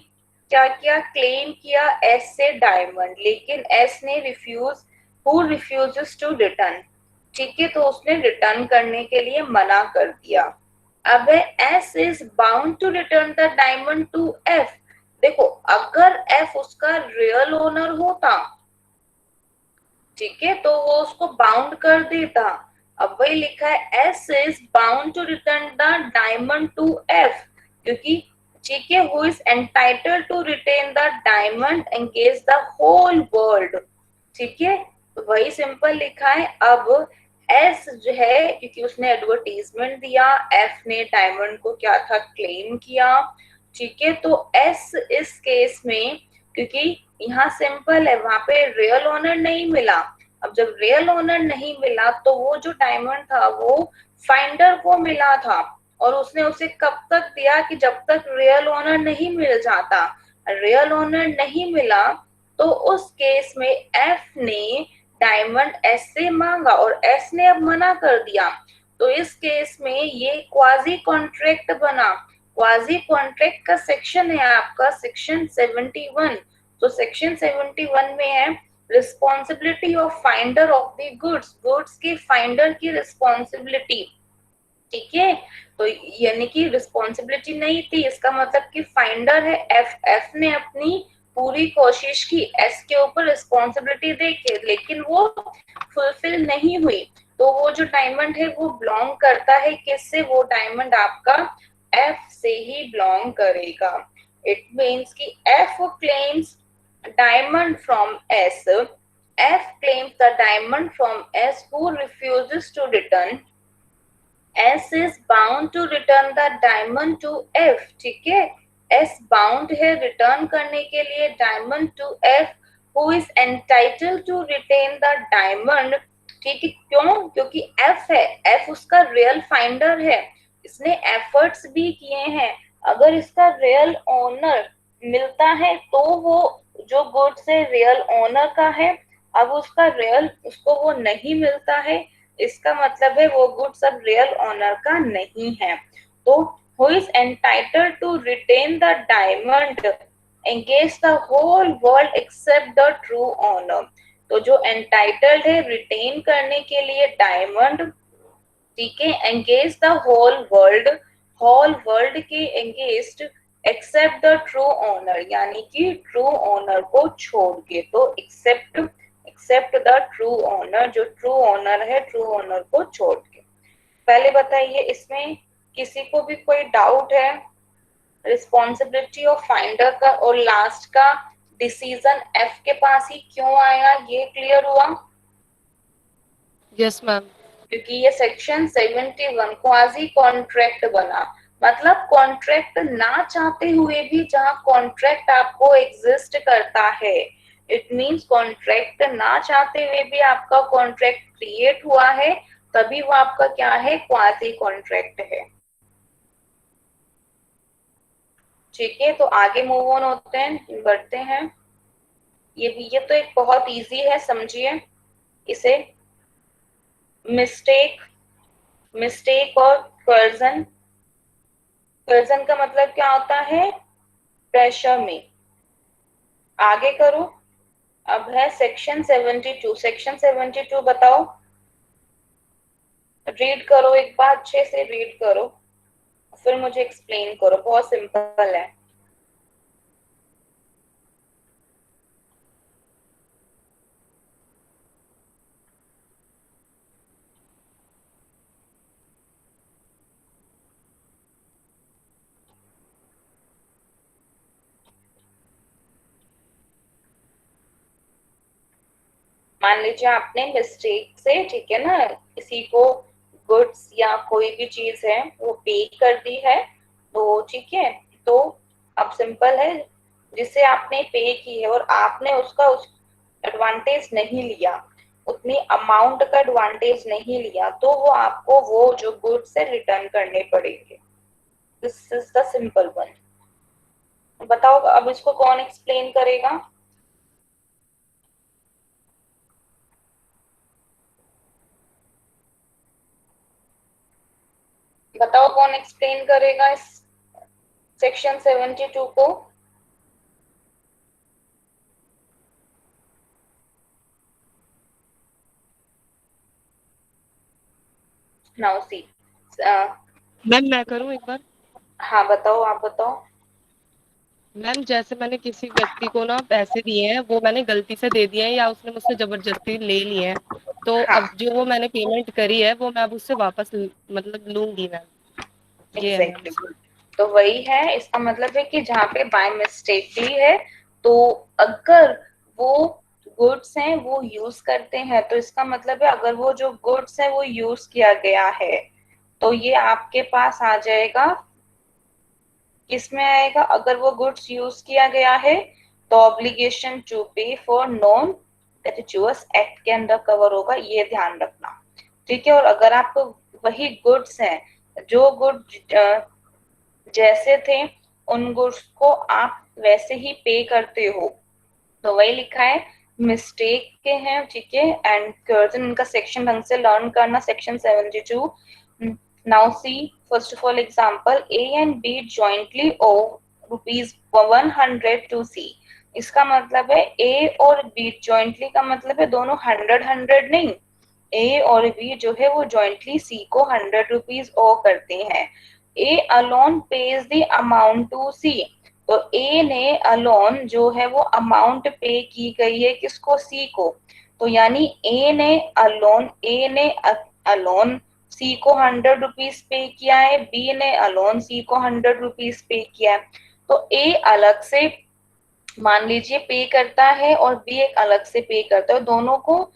क्या किया, क्लेम किया S से डायमंड, लेकिन S ने who refuses to return, ठीक है, तो उसने रिटर्न करने के लिए मना कर दिया। अब S is bound to return the diamond to F। देखो अगर F उसका रियल ओनर होता, ठीक है, तो वो उसको बाउंड कर देता। अब वही लिखा है S is bound to return the diamond to F, क्योंकि ठीक है who is entitled to retain the diamond against the whole world, ठीक है, तो वही सिंपल लिखा है। अब S जो है क्योंकि उसने एडवर्टीजमेंट दिया, F ने डायमंड को क्या था, क्लेम किया, ठीक है, तो S इस केस में क्योंकि यहाँ सिंपल है, वहां पे रियल ओनर नहीं मिला। अब जब रियल ओनर नहीं मिला तो वो जो डायमंड था वो फाइंडर को मिला था, और उसने उसे कब तक दिया कि जब तक रियल ओनर नहीं मिल जाता। रियल ओनर नहीं मिला तो उस केस में F ने डायमंड S से मांगा और S ने अब मना कर दिया, तो इस केस में ये क्वाजी कॉन्ट्रैक्ट बना। क्वाजी कॉन्ट्रैक्ट का सेक्शन है आपका सेक्शन 71। तो सेक्शन 71 में है responsibility of finder of the goods, goods के फाइंडर की रिस्पॉन्सिबिलिटी, ठीक है, तो यानी कि रिस्पॉन्सिबिलिटी नहीं थी, इसका मतलब कि फाइंडर है F ने अपनी पूरी कोशिश की S के ऊपर रिस्पॉन्सिबिलिटी देके, लेकिन वो फुलफिल नहीं हुई, तो वो जो डायमंड है वो बिलोंग करता है किससे, वो डायमंड आपका F से ही बिलोंग करेगा। इट मीन्स कि F claims diamond from S, F claims the diamond from S who refuses to return, S is bound to return the diamond to F, ठीक है, S बाउंड है return करने के लिए diamond to F who is entitled to retain the diamond, ठीक है, क्यों, क्योंकि F है, F उसका रियल फाइंडर है, इसने एफर्ट्स भी किए हैं। अगर इसका रियल ओनर मिलता है तो वो जो गुड्स है रियल ओनर का है, अब उसका रियल उसको वो नहीं मिलता है, इसका मतलब है वो गुड्स अब रियल ओनर का नहीं है। तो who is entitled to retain the diamond against the whole world except the true owner, तो जो entitled है रिटेन करने के लिए डायमंड, ठीक है, against the whole world के against except the true owner, यानी कि true owner को छोड़ के, तो except the true owner, जो true owner है true owner को छोड़ के। पहले बताइए इसमें किसी को भी कोई डाउट है रिस्पॉन्सिबिलिटी ऑफ फाइंडर का और लास्ट का डिसीजन F के पास ही क्यों आया, ये क्लियर हुआ? Yes ma'am. क्योंकि ये सेक्शन 71 क्वाजी कॉन्ट्रैक्ट बना, मतलब कॉन्ट्रैक्ट ना चाहते हुए भी जहां कॉन्ट्रैक्ट आपको एग्जिस्ट करता है, इट मींस कॉन्ट्रैक्ट ना चाहते हुए भी आपका कॉन्ट्रैक्ट क्रिएट हुआ है, तभी वो आपका क्या है, क्वाजी कॉन्ट्रैक्ट है। ठीक है, तो आगे मूव ऑन होते हैं, बढ़ते हैं। ये तो एक बहुत इजी है, समझिए इसे। मिस्टेक और कर्जन का मतलब क्या होता है, प्रेशर में। आगे करो, अब है सेक्शन 72। सेक्शन 72 बताओ, रीड करो, एक बार अच्छे से रीड करो, फिर मुझे एक्सप्लेन करो, बहुत सिंपल है। मान लीजिए आपने मिस्टेक से, ठीक है ना, किसी को गुड्स या कोई भी चीज है वो पे कर दी है, तो ठीक है, तो अब सिंपल है, जिसे आपने पे की है और आपने उसका एडवांटेज नहीं लिया, उतनी अमाउंट का एडवांटेज नहीं लिया तो वो आपको वो जो गुड्स है रिटर्न करने पड़ेंगे। This is the simple one. बताओ अब इसको कौन एक्सप्लेन करेगा? बताओ कौन एक्सप्लेन करेगा इस सेक्शन 72 को? Now see. मैम मैं करूँ एक बार? हाँ बताओ, आप बताओ। मैम जैसे मैंने किसी व्यक्ति को ना पैसे दिए हैं, वो मैंने गलती से दे दिए हैं या उसने मुझसे जबरदस्ती ले लिए हैं, तो हाँ अब जो वो मैंने पेमेंट करी है वो मैं अब उससे वापस मतलब लूंगी मैम। ये है मैम। एग्जैक्टली तो वही है, इसका मतलब है कि जहाँ पे बाय मिस्टेक भी है तो अगर वो गुड्स हैं वो यूज करते हैं तो इसका मतलब है अगर वो जो गुड्स है वो यूज किया गया है तो ये आपके पास आ जाएगा, किसमें आएगा? अगर वो गुड्स यूज किया गया है तो obligation to pay for non gratuitous act के अंदर कवर होगा, ये ध्यान रखना। ठीक है, और अगर आप वही गुड्स हैं जो गुड जैसे थे उन गुड्स को आप वैसे ही पे करते हो तो वही लिखा है मिस्टेक के हैं, ठीक है, एंड कर्जन इनका सेक्शन ढंग से लर्न करना, section 72। Now see first of all example, A and B jointly owe ₹100 to C. इसका मतलब है ए और बी जॉइंटली का मतलब है दोनों 100 नहीं, ए और बी जो है वो जॉइंटली सी को ₹100 ओ करते हैं। A alone pays the amount to C, तो ए ने अलोन जो है वो अमाउंट पे की गई है किसको? सी को। तो यानी ए ने अलोन सी को ₹100 पे किया है, बी ने अलोन सी को ₹100 पे किया है। तो ए अलग से मान लीजिए पे करता है और बी एक अलग से पे करता है, दोनों को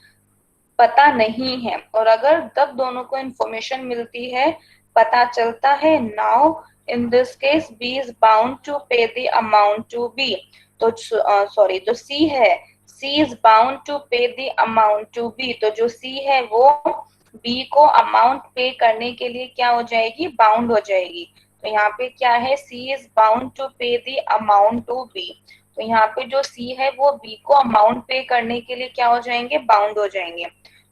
पता नहीं है, और अगर तब दोनों को इंफॉर्मेशन मिलती है, पता चलता है, now in this case B is bound to pay the amount to B. तो सॉरी जो सी है, C is bound to pay the amount to B, तो जो सी है वो बी को अमाउंट पे करने के लिए क्या हो जाएगी? बाउंड हो जाएगी। तो यहाँ पे क्या है? C is bound to pay the amount to B, तो यहाँ पे जो सी है वो बी को अमाउंट पे करने के लिए क्या हो जाएंगे? बाउंड हो जाएंगे।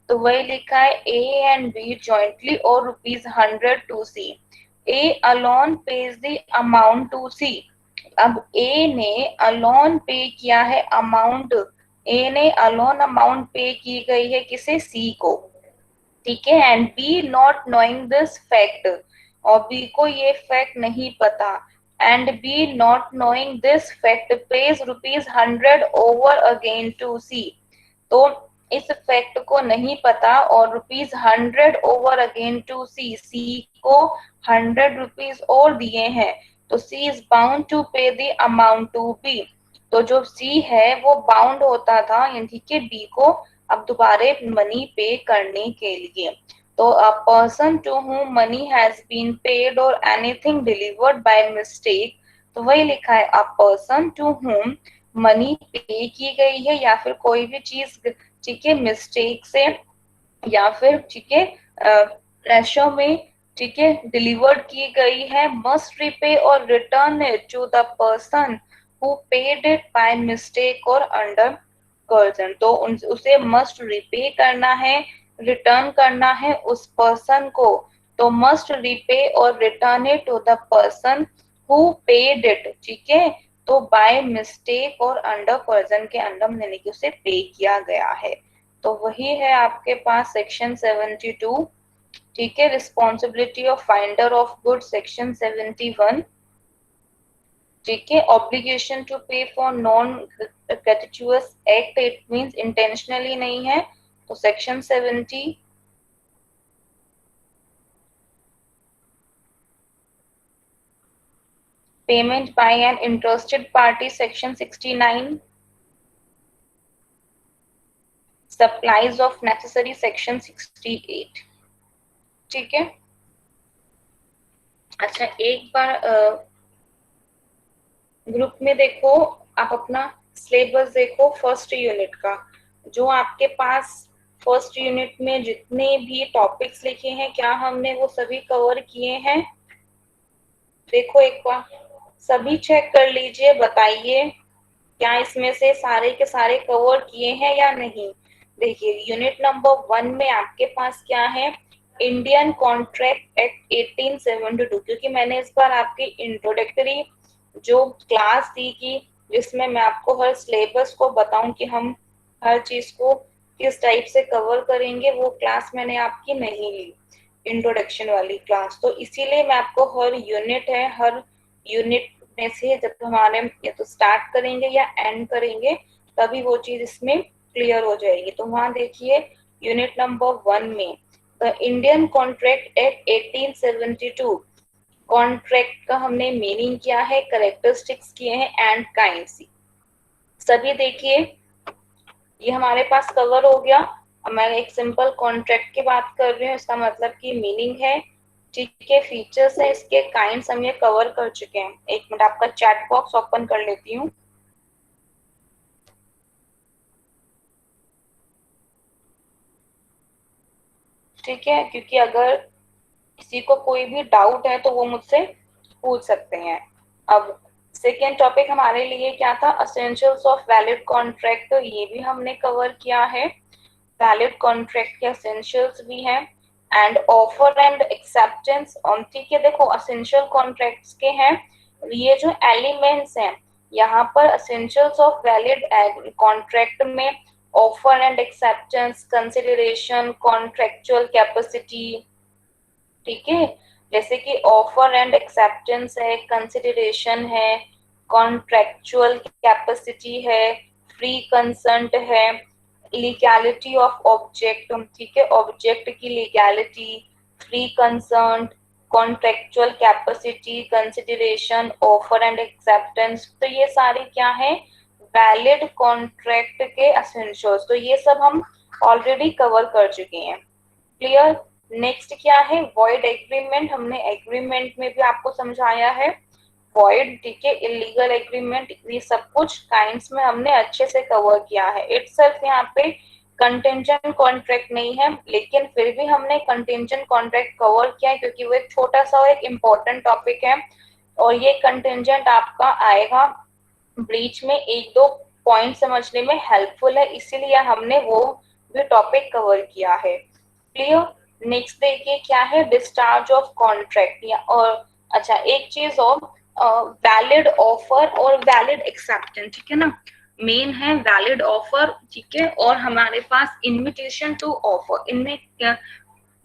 तो वही लिखा है ए एंड बी जॉइंटली और ₹100 to C. A alone pays the amount to C. अब ए ने अलोन पे किया है अमाउंट, ए ने अलोन अमाउंट पे की गई है किसे? सी को, ठीक है, and B not knowing this fact, और बी को ये फैक्ट नहीं पता, and B not knowing this fact pays ₹100 over again to C. तो इस फैक्ट को नहीं पता और ₹100 over again to C, C को ₹100 और दिए हैं, तो C is bound to pay the amount to B. तो जो सी है वो बाउंड होता था यानी कि बी को अब दोबारे मनी पे करने के लिए। तो a person to whom money has been paid और एनीथिंग डिलीवर्ड बाय मिस्टेक, तो वही लिखा है a person to whom money pay की गई है या फिर कोई भी चीज, ठीक है, मिस्टेक से या फिर ठीक है रेशो में, ठीक है, डिलीवर्ड की गई है, मस्ट रिपे और return it to the person who paid it by mistake और अंडर कर्जन। तो उसे मस्ट रिपे करना है, रिटर्न करना है उस पर्सन को, तो मस्ट रिपे और return it to the person who paid it, ठीक है, तो बाय मिस्टेक और अंडर पर्सन के अंडर यानी कि उसे पे किया गया है। तो वही है आपके पास सेक्शन 72, ठीक है, responsibility of finder of goods section 71, ठीक है, obligation to pay for non gratuitous act, it means intentionally नहीं है, तो section 70, payment by an interested party section 69, supplies of necessary section 68, ठीक है। अच्छा एक बार ग्रुप में देखो, आप अपना सिलेबस देखो फर्स्ट यूनिट का, जो आपके पास फर्स्ट यूनिट में जितने भी टॉपिक्स लिखे हैं क्या हमने वो सभी कवर किए हैं? देखो एक बार सभी चेक कर लीजिए, बताइए क्या इसमें से सारे के सारे कवर किए हैं या नहीं। देखिए यूनिट नंबर 1 में आपके पास क्या है, इंडियन कॉन्ट्रैक्ट एक्ट 1872, क्योंकि मैंने इस बार आपकी इंट्रोडक्टरी जो क्लास दी की जिसमें मैं आपको हर सिलेबस को बताऊं कि हम हर चीज को किस टाइप से कवर करेंगे, वो क्लास मैंने आपकी नहीं ली, इंट्रोडक्शन वाली क्लास। तो इसीलिए मैं आपको हर यूनिट में से जब हमारे या तो स्टार्ट करेंगे या एंड करेंगे तभी वो चीज इसमें क्लियर हो जाएगी। तो वहां देखिए यूनिट नंबर 1 में the Indian contract act 1872, contract का हमने मीनिंग किया है, कैरेक्टरिस्टिक्स किए हैं एंड काइंड्स। सभी देखिए ये हमारे पास कवर हो गया। अब मैं एक सिंपल कॉन्ट्रैक्ट की बात कर रही हूँ, इसका मतलब की मीनिंग है, ठीक है, फीचर्स है, इसके काइंड्स हम ये कवर कर चुके हैं। एक मिनट आपका चैट बॉक्स ओपन कर लेती हूँ। ठीक है, क्योंकि अगर किसी को कोई भी डाउट है तो वो मुझसे पूछ सकते हैं। अब सेकेंड टॉपिक हमारे लिए क्या था, असेंशियल्स ऑफ वैलिड कॉन्ट्रैक्ट, तो ये भी हमने कवर किया है। वैलिड कॉन्ट्रैक्ट के असेंशियल्स भी हैं एंड ऑफर एंड एक्सेप्टेंस। ठीक है, देखो असेंशियल कॉन्ट्रैक्ट्स के हैं ये जो एलिमेंट्स हैं, यहाँ पर असेंशियल्स ऑफ वैलिड कॉन्ट्रैक्ट में offer and acceptance, consideration, contractual capacity, ठीक है, जैसे कि ऑफर एंड एक्सेप्टेंस है, कंसिडरेशन है, कॉन्ट्रैक्चुअल कैपेसिटी है, फ्री कंसेंट है, लीगैलिटी ऑफ ऑब्जेक्ट, ठीक है, ऑब्जेक्ट की legality, free consent, contractual capacity, consideration, offer and acceptance. तो ये सारे क्या है, वैलिड कॉन्ट्रैक्ट के एसेंशियल्स। तो ये सब हम ऑलरेडी कवर कर चुके हैं। क्लियर। नेक्स्ट क्या है, वॉइड एग्रीमेंट। हमने एग्रीमेंट में भी आपको समझाया है वॉइड, ठीक है, इलीगल एग्रीमेंट, ये सब कुछ काइंड्स में हमने अच्छे से कवर किया है। इटसेल्फ यहाँ पे कंटेंजेंट कॉन्ट्रैक्ट नहीं है, लेकिन फिर भी हमने कंटेंजेंट कॉन्ट्रैक्ट कवर किया है क्योंकि वो एक छोटा सा और एक इम्पोर्टेंट टॉपिक है, और ये कंटेंजेंट आपका आएगा ब्रीच में, एक दो पॉइंट समझने में हेल्पफुल है, इसीलिए हमने वो भी टॉपिक कवर किया है। क्लियर। नेक्स्ट देखिए क्या है, डिस्चार्ज ऑफ कॉन्ट्रैक्ट, या और अच्छा एक चीज और, वैलिड ऑफर और वैलिड एक्सेप्टेंस, ठीक है ना, मेन है वैलिड ऑफर, ठीक है, और हमारे पास इनविटेशन टू ऑफर, इनमें क्या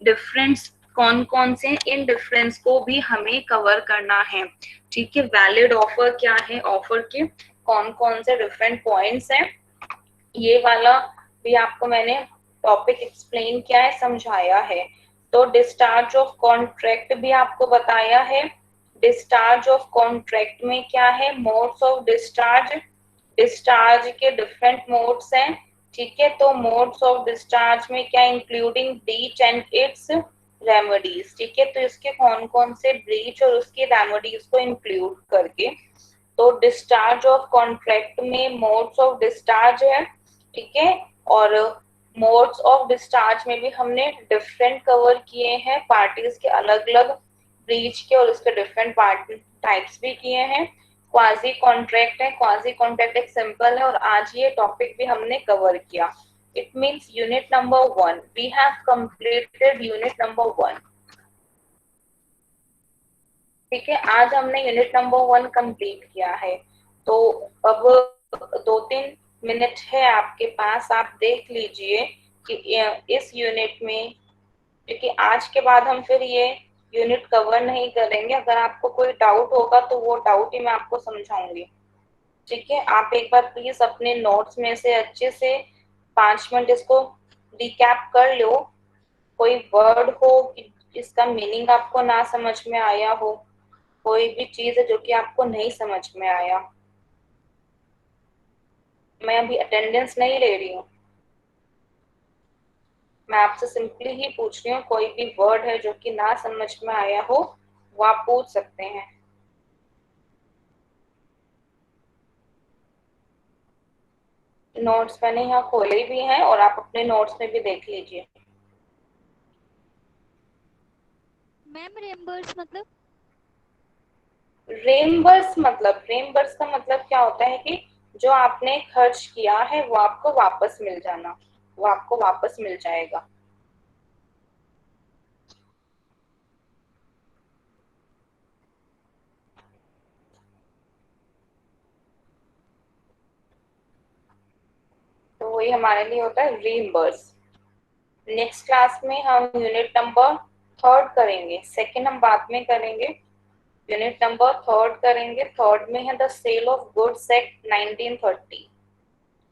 डिफरेंस कौन कौन से, इन डिफरेंस को भी हमें कवर करना है, ठीक है। वैलिड ऑफर क्या है, ऑफर के कौन कौन से डिफरेंट पॉइंट्स हैं, ये वाला भी आपको मैंने टॉपिक एक्सप्लेन किया है, समझाया है। तो डिस्चार्ज ऑफ कॉन्ट्रैक्ट भी आपको बताया है। डिस्चार्ज ऑफ कॉन्ट्रैक्ट में क्या है, मोड्स ऑफ डिस्चार्ज, डिस्चार्ज के डिफरेंट मोड्स हैं, ठीक है। तो मोड्स ऑफ डिस्चार्ज में क्या, including breach and it's remedies, ठीक है, तो इसके कौन कौन से ब्रीच और उसकी रेमेडीज को इंक्लूड करके। तो डिस्चार्ज ऑफ कॉन्ट्रैक्ट में मोड्स ऑफ डिस्चार्ज है, ठीक है, और मोड्स ऑफ डिस्चार्ज में भी हमने डिफरेंट कवर किए हैं, पार्टीज के अलग अलग ब्रीच के और उसके डिफरेंट पार्टी टाइप्स भी किए हैं। क्वाजी कॉन्ट्रैक्ट है, क्वाजी कॉन्ट्रैक्ट एक सिंपल है और आज ये टॉपिक भी हमने कवर किया। It means unit number 1 we have completed unit number 1, ठीक है, आज हमने यूनिट नंबर 1 कंप्लीट किया है। तो अब 2-3 मिनट है आपके पास, आप देख लीजिए कि इस यूनिट में, क्योंकि आज के बाद हम फिर ये यूनिट कवर नहीं करेंगे, अगर आपको कोई डाउट होगा तो वो डाउट ही मैं आपको समझाऊंगी, ठीक है। आप एक बार प्लीज अपने नोट्स में से अच्छे से 5 मिनट इसको रिकैप कर लो, कोई वर्ड हो कि इसका मीनिंग आपको ना समझ में आया हो, कोई भी चीज है जो कि आपको नहीं समझ में आया। मैं अभी अटेंडेंस नहीं ले रही हूँ, मैं आपसे सिंपली ही पूछ रही हूँ, कोई भी वर्ड है जो कि ना समझ में आया हो वो आप पूछ सकते हैं। नोट्स मैंने यहाँ खोले भी हैं और आप अपने नोट्स में भी देख लीजिए। मैम रेम्बर्स मतलब? रेम्बर्स का मतलब क्या होता है कि जो आपने खर्च किया है वो आपको वापस मिल जाना, वो आपको वापस मिल जाएगा। तो वही हमारे लिए होता है रीइम्बर्स। नेक्स्ट क्लास में हम यूनिट नंबर थर्ड करेंगे, सेकंड हम बाद में करेंगे। यूनिट नंबर थर्ड करेंगे। थर्ड में है the sale of goods act 1930।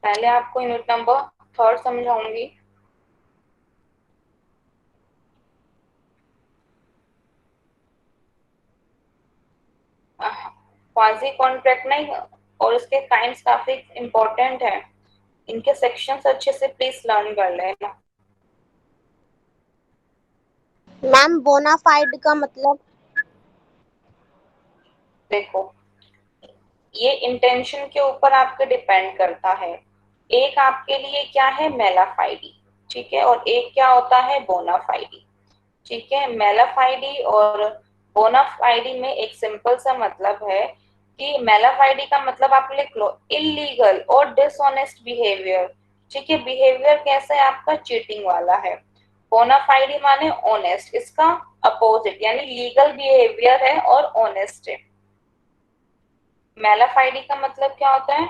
पहले आपको यूनिट नंबर थर्ड समझाऊंगी। क्वाजी कॉन्ट्रैक्ट नहीं, और उसके काइंड्स काफी इम्पोर्टेंट है, इनके सेक्शंस अच्छे से प्लीज लर्न कर लेना। मैम बोनाफाइड का मतलब? देखो, ये इंटेंशन के ऊपर आपके डिपेंड करता है। एक आपके लिए क्या है, मेलाफाइडी, ठीक है, और एक क्या होता है, बोनाफाइडी। ठीक है, मेलाफाइडी और बोनाफाइडी में एक सिंपल सा मतलब है कि मेलाफाइडी का मतलब आप लिख लो इलीगल और डिसऑनेस्ट बिहेवियर। ठीक है, बिहेवियर कैसा है आपका, चीटिंग वाला है। बोनाफाइडी माने ऑनेस्ट, इसका अपोजिट यानी लीगल बिहेवियर है और ऑनेस्ट है। मेलाफाइडी का मतलब क्या होता है,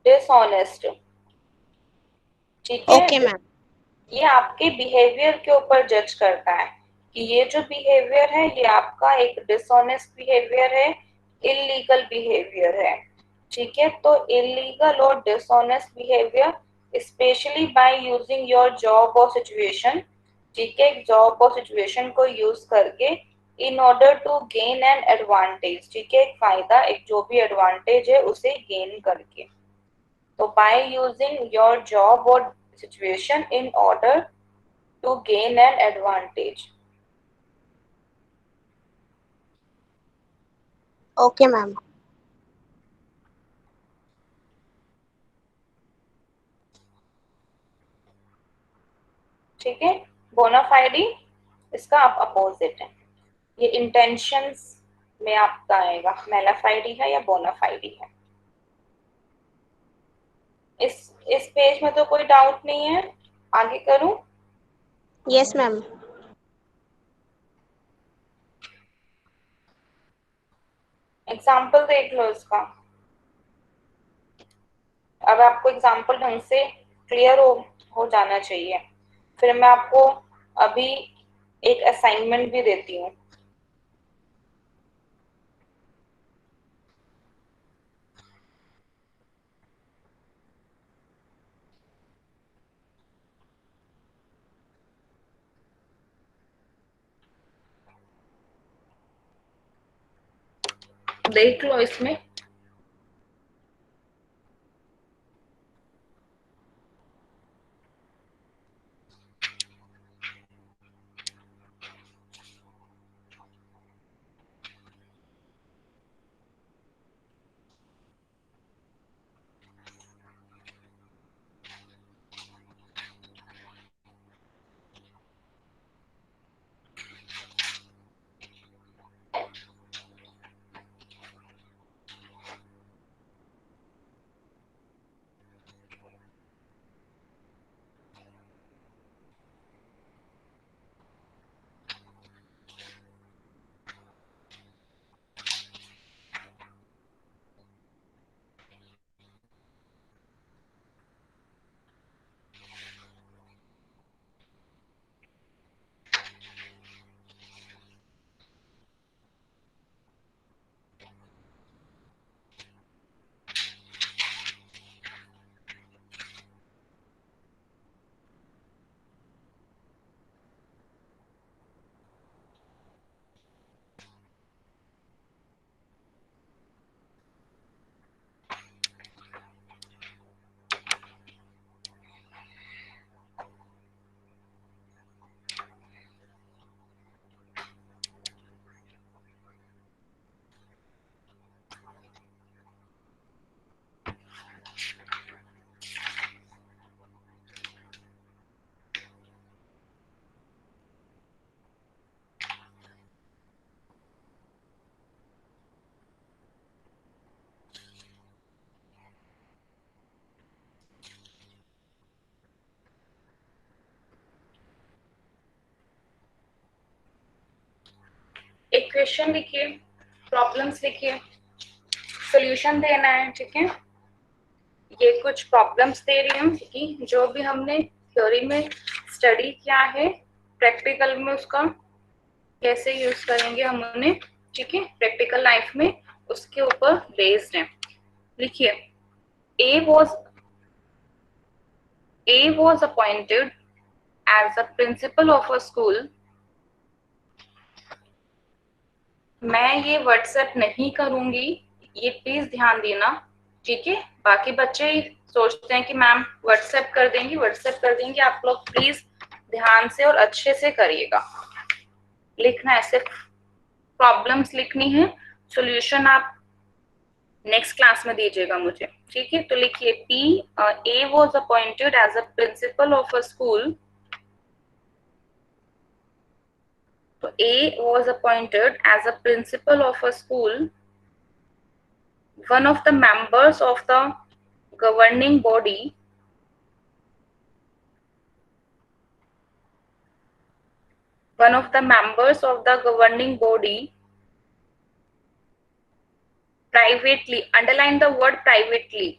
डिसऑनेस्ट। ठीक है, ओके मैम। ये आपके बिहेवियर के ऊपर जज करता है कि ये जो बिहेवियर है ये आपका एक डिसऑनेस्ट बिहेवियर है, इलीगल बिहेवियर है। ठीक है, तो इलीगल और dishonest behaviour especially by using your job और सिचुएशन। ठीक है, जॉब और सिचुएशन को यूज करके in order to gain an advantage. ठीक है, एक फायदा, एक जो भी एडवांटेज है उसे गेन करके। तो बाय यूजिंग योर जॉब और situation in order to gain an advantage। Okay ma'am. ठीक है, बोनाफाइडी इसका अपोजिट है। ये इंटेंशंस में आपका आएगा, मेलाफाइडी है या बोनाफाइडी है। इस पेज में तो कोई डाउट नहीं है, आगे करूं? Yes ma'am. एग्जाम्पल देख लो इसका। अब आपको एग्जाम्पल ढंग से क्लियर हो जाना चाहिए। फिर मैं आपको अभी एक असाइनमेंट भी देती हूँ। देख लो इसमें। क्वेश्चन लिखिए, प्रॉब्लम्स लिखिए, सॉल्यूशन देना है, ठीक है। ये कुछ प्रॉब्लम्स दे रही हूँ कि जो भी हमने थ्योरी में स्टडी किया है, प्रैक्टिकल में उसका कैसे यूज करेंगे हम उन्हें, ठीक है, प्रैक्टिकल लाइफ में, उसके ऊपर बेस्ड है। लिखिए, A was appointed as a principal of a school। मैं ये व्हाट्सएप नहीं करूंगी, ये प्लीज ध्यान देना, ठीक है। बाकी बच्चे सोचते हैं कि मैम व्हाट्सएप कर देंगी, व्हाट्सएप कर देंगी, आप लोग प्लीज ध्यान से और अच्छे से करिएगा। लिखना है, सिर्फ प्रॉब्लम्स लिखनी है, सॉल्यूशन आप नेक्स्ट क्लास में दीजिएगा मुझे, ठीक है। तो लिखिए, A was appointed as a principal of a school। तो A was appointed as a principal of a school। One of the members of the governing body privately, underline the word privately,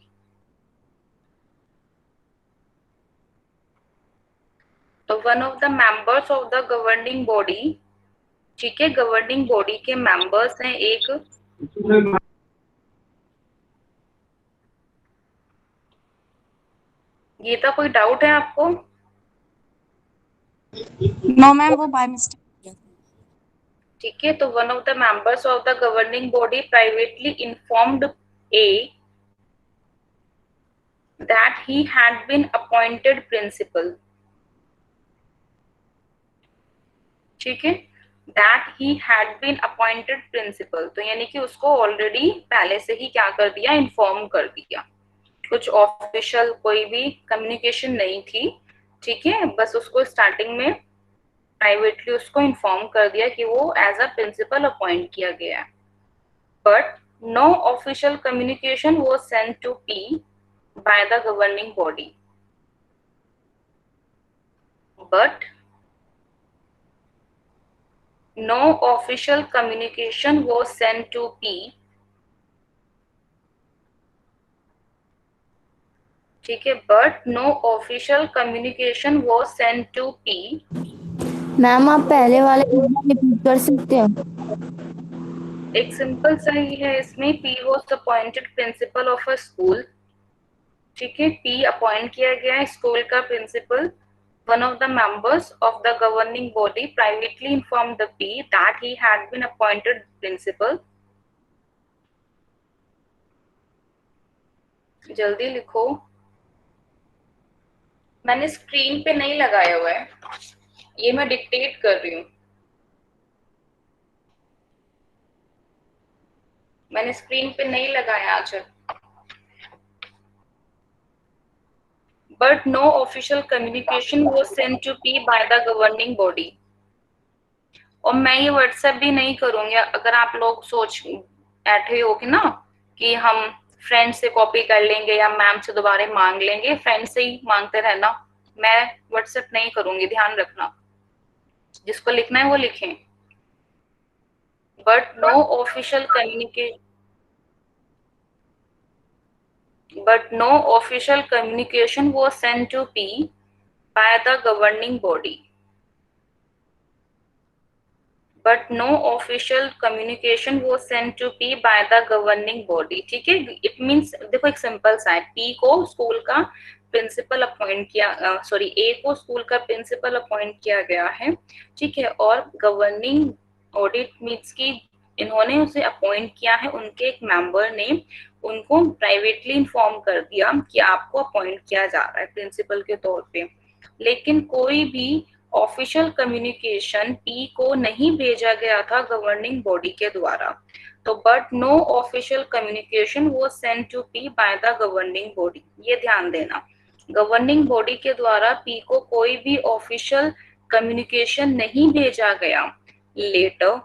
तो one of the members of the governing body, ठीक है, governing body के members हैं एक, गीता कोई doubt है आपको? No ma'am, वो बाय मिस्टेक। ठीक है, तो one of the members of the governing body privately informed A that he had been appointed principal, ठीक है, that he had been appointed principal, तो यानी कि उसको ऑलरेडी पहले से ही क्या कर दिया, इन्फॉर्म कर दिया, कुछ ऑफिशियल कोई भी कम्युनिकेशन नहीं थी, ठीक है, बस उसको स्टार्टिंग में प्राइवेटली उसको इन्फॉर्म कर दिया कि वो एज अ प्रिंसिपल अपॉइंट किया गया है। But no official communication was sent to P by the governing body, but no official communication was sent to P, ठीक है, but no official communication was sent to P। Ma'am आप पहले वाले repeat कर सकते हो? एक सिंपल सही है इसमें, P was appointed principal of a school, ठीक है, P अपॉइंट किया गया है स्कूल का principal. One of the members of the governing body privately informed the P that he had been appointed principal. जल्दी लिखो, मैंने स्क्रीन पे नहीं लगाया हुआ है, ये मैं डिक्टेट कर रही हूँ, मैंने स्क्रीन पे नहीं लगाया आज। But no official communication was sent to P by the governing body. और मैं ये व्हाट्सएप भी नहीं करूंगी, अगर आप लोग सोच बैठे हो कि ना कि हम फ्रेंड से कॉपी कर लेंगे या मैम से दोबारा मांग लेंगे, फ्रेंड से ही मांगते रहना, मैं व्हाट्सएप नहीं करूंगी, ध्यान रखना, जिसको लिखना है वो लिखें। But no official communication was sent to P by the governing body, but no official communication was sent to P by the governing body, ठीक है। इट मीन्स देखो एक सिंपल सा है, P को स्कूल का प्रिंसिपल अपॉइंट किया, sorry A को स्कूल का प्रिंसिपल अपॉइंट किया गया है, ठीक है, और गवर्निंग ऑडिट मीन्स की इन्होंने उसे अपॉइंट किया है, उनके एक मेंबर ने उनको प्राइवेटली इन्फॉर्म कर दिया कि आपको अपॉइंट किया जा रहा है प्रिंसिपल के तौर पे, लेकिन कोई भी ऑफिशियल कम्युनिकेशन P को नहीं भेजा गया था गवर्निंग बॉडी के द्वारा। तो but no official communication was sent to P by the governing body, ये ध्यान देना, गवर्निंग बॉडी के द्वारा P को कोई भी ऑफिशियल कम्युनिकेशन नहीं भेजा गया। लेटर,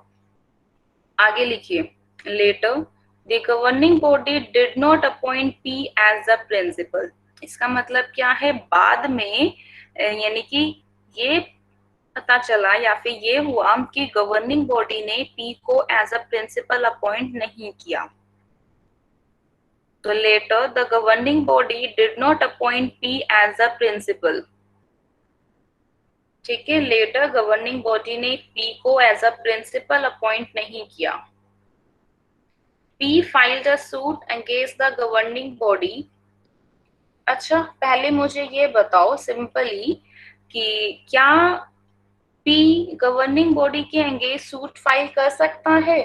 आगे लिखिए, later the governing body did not appoint P as a principal. इसका मतलब क्या है, बाद में यानी कि ये पता चला या फिर ये हुआ कि गवर्निंग बॉडी ने पी को एज अ प्रिंसिपल अपॉइंट नहीं किया, तो later the governing body did not appoint P as a principal. ठीक है, लेटर गवर्निंग बॉडी ने पी को एज अ प्रिंसिपल अपॉइंट नहीं किया। P filed a suit against the governing body. अच्छा, पहले मुझे ये बताओ सिंपली कि क्या पी गवर्निंग बॉडी के अगेंस्ट सूट फाइल कर सकता है?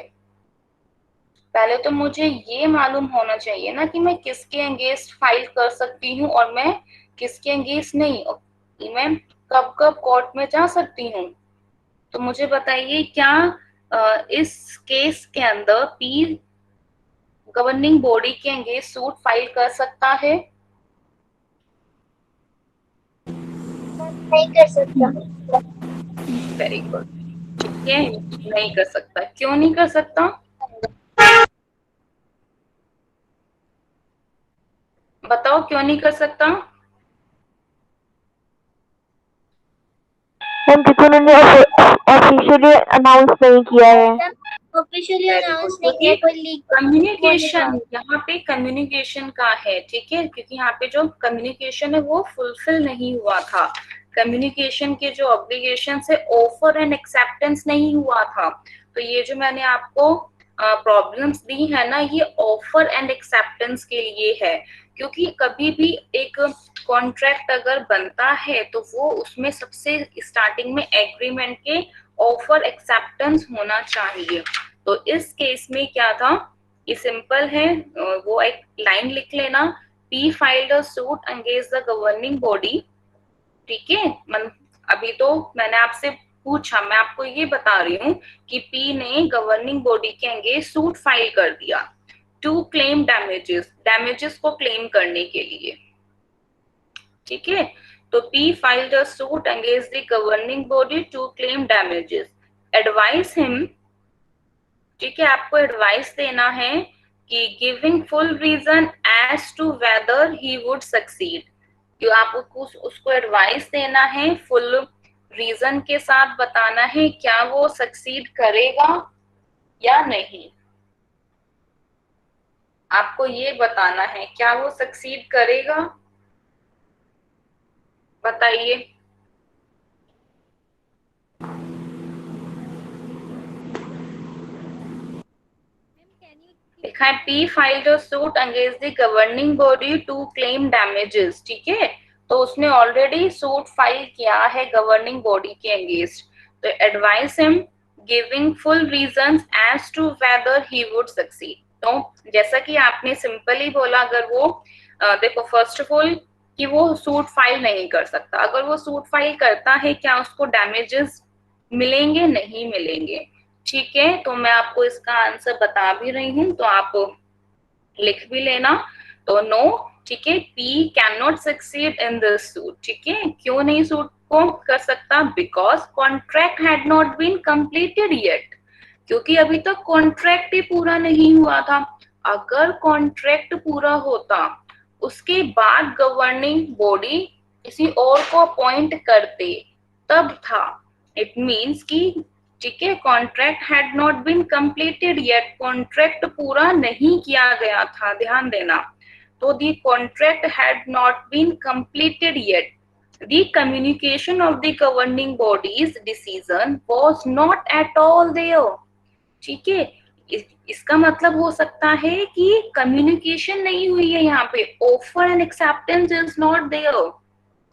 पहले तो मुझे ये मालूम होना चाहिए ना कि मैं किसके अगेंस्ट फाइल कर सकती हूँ और मैं किसके अगेंस्ट नहीं, मैं कब कब कोर्ट में जा सकती हूँ। तो मुझे बताइए, क्या इस केस के अंदर पी गवर्निंग बॉडी के अगेंस्ट सूट फाइल कर सकता है? नहीं कर सकता। Very good. ठीक है, नहीं कर सकता। क्यों नहीं कर सकता? बताओ क्यों नहीं कर सकता? क्योंकि उन्होंने ऑफिशियली अनाउंस नहीं किया है। ऑफिशियली अनाउंस नहीं क्योंकि किया, कोई लीक कम्युनिकेशन, यहाँ पे कम्युनिकेशन का है। ठीक है, क्योंकि यहाँ पे जो कम्युनिकेशन है वो फुलफिल नहीं हुआ था। कम्युनिकेशन के जो ऑब्लिगेशन है, ऑफर एंड एक्सेप्टेंस नहीं हुआ था। तो ये जो मैंने आपको प्रॉब्लम्स दी है ना, ये ऑफर एंड एक्सेप्टेंस के लिए है। क्योंकि कभी भी एक कॉन्ट्रैक्ट अगर बनता है तो वो उसमें सबसे स्टार्टिंग में एग्रीमेंट के ऑफर एक्सेप्टेंस होना चाहिए। तो इस केस में क्या था, ये सिंपल है, वो एक लाइन लिख लेना, P filed a suit against the governing body. ठीक है, अभी तो मैंने आपसे पूछा, मैं आपको ये बता रही हूँ कि पी ने गवर्निंग बॉडी के अगेंस्ट सूट फाइल कर दिया टू क्लेम डैमेजेस, डैमेजेस को क्लेम करने के लिए। ठीक है, तो P filed a suit against the governing body to claim damages. Advice him, ठीक है, आपको एडवाइस देना है कि giving full reason as to whether he would succeed. आपको उसको एडवाइस देना है, फुल रीजन के साथ बताना है क्या वो सक्सीड करेगा या नहीं। आपको ये बताना है क्या वो सक्सीड करेगा, बताइए। लिखा है P filed a suit against the governing body to claim damages. ठीक है, तो उसने ऑलरेडी सूट फाइल किया है गवर्निंग बॉडी के अगेंस्ट। तो advise him giving full reasons as to whether he would succeed. तो जैसा कि आपने सिंपली बोला, अगर वो देखो, फर्स्ट ऑफ ऑल कि वो सूट फाइल नहीं कर सकता। अगर वो सूट फाइल करता है, क्या उसको डैमेजेस मिलेंगे? नहीं मिलेंगे। ठीक है, तो मैं आपको इसका आंसर बता भी रही हूँ, तो आप लिख भी लेना। तो नो, ठीक है, P can not succeed in this suit. ठीक है, क्यों नहीं सूट को कर सकता? Because contract had not been completed yet, क्योंकि अभी तक कॉन्ट्रैक्ट ही पूरा नहीं हुआ था। अगर कॉन्ट्रैक्ट पूरा होता, उसके बाद गवर्निंग बॉडी किसी और को अपॉइंट करते, तब था। इट मीन्स कि ठीक है, contract had not been completed yet, contract पूरा नहीं किया गया था, ध्यान देना। तो the contract had not been completed yet, the communication of the governing body's decision was not at all there. ठीक है, इसका मतलब हो सकता है कि कम्युनिकेशन नहीं हुई है, यहाँ पे offer and acceptance is not there.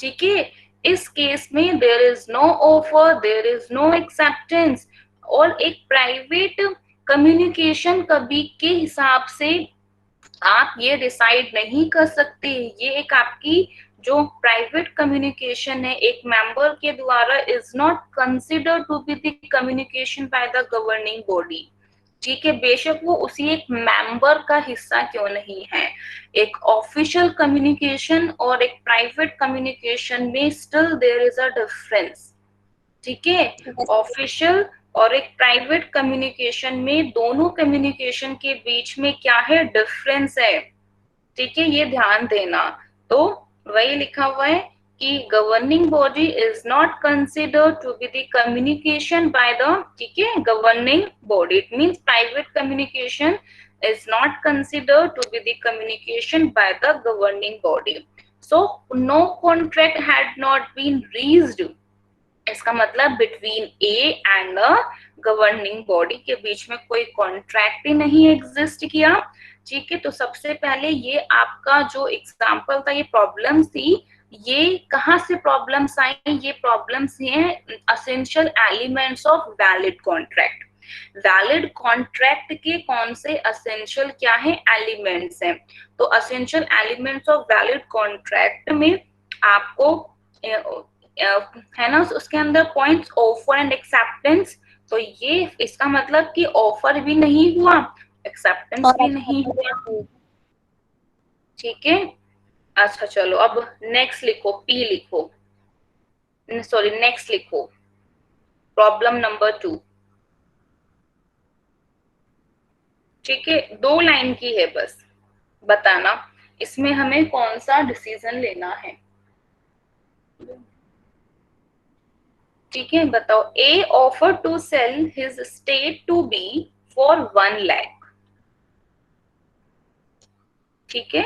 ठीक है, इस केस में there is no offer, there is no acceptance. और एक प्राइवेट कम्युनिकेशन कभी के हिसाब से आप ये डिसाइड नहीं कर सकते, ये एक आपकी जो प्राइवेट कम्युनिकेशन है एक मेंबर के द्वारा is not considered to B the communication by the governing body. ठीक है, बेशक वो उसी एक मेंबर का हिस्सा क्यों नहीं है। एक ऑफिशियल कम्युनिकेशन और एक प्राइवेट कम्युनिकेशन में still there is a difference. ठीक है, ऑफिशियल और एक प्राइवेट कम्युनिकेशन में, दोनों कम्युनिकेशन के बीच में क्या है? डिफरेंस है। ठीक है, ये ध्यान देना। तो वही लिखा हुआ है कि governing body is not considered to B the communication by the, ठीक है, governing body, it means private communication is not considered to be the communication by the governing body. So no contract had not been reached. इसका मतलब between A and the governing body के बीच में कोई contract ही नहीं exist किया, ठीक है। तो सबसे पहले ये आपका जो एग्जांपल था, ये प्रॉब्लम्स थी, ये कहाँ से प्रॉब्लम्स आई? ये प्रॉब्लम्स हैं essential elements of valid contract. Valid contract के कौन से एसेंशियल क्या है? एलिमेंट्स हैं। तो essential elements of valid contract में आपको है ना, उसके अंदर पॉइंट्स ऑफर एंड एक्सेप्टेंस। तो ये इसका मतलब कि ऑफर भी नहीं हुआ, एक्सेप्टेंस भी नहीं हुआ, ठीक है। अच्छा चलो अब नेक्स्ट लिखो, पी लिखो, सॉरी नेक्स्ट लिखो, प्रॉब्लम नंबर 2, ठीक है। 2 लाइन की है, बस बताना इसमें हमें कौन सा डिसीजन लेना है, ठीक है। बताओ, A offer to sell his state to B for 1 lakh, ठीक है,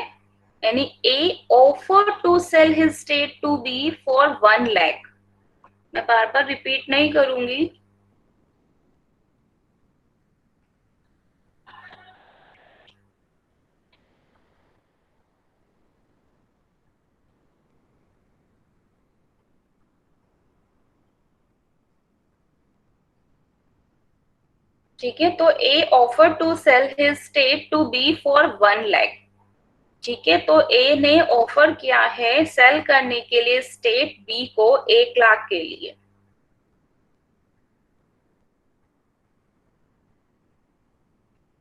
यानी A offer to sell his state to B for 1 lakh. मैं बार बार रिपीट नहीं करूंगी, ठीक है। तो A offer to sell his state to B for 1 lakh, ठीक है। तो ए ने ऑफर किया है सेल करने के लिए स्टेट बी को 1 लाख के लिए,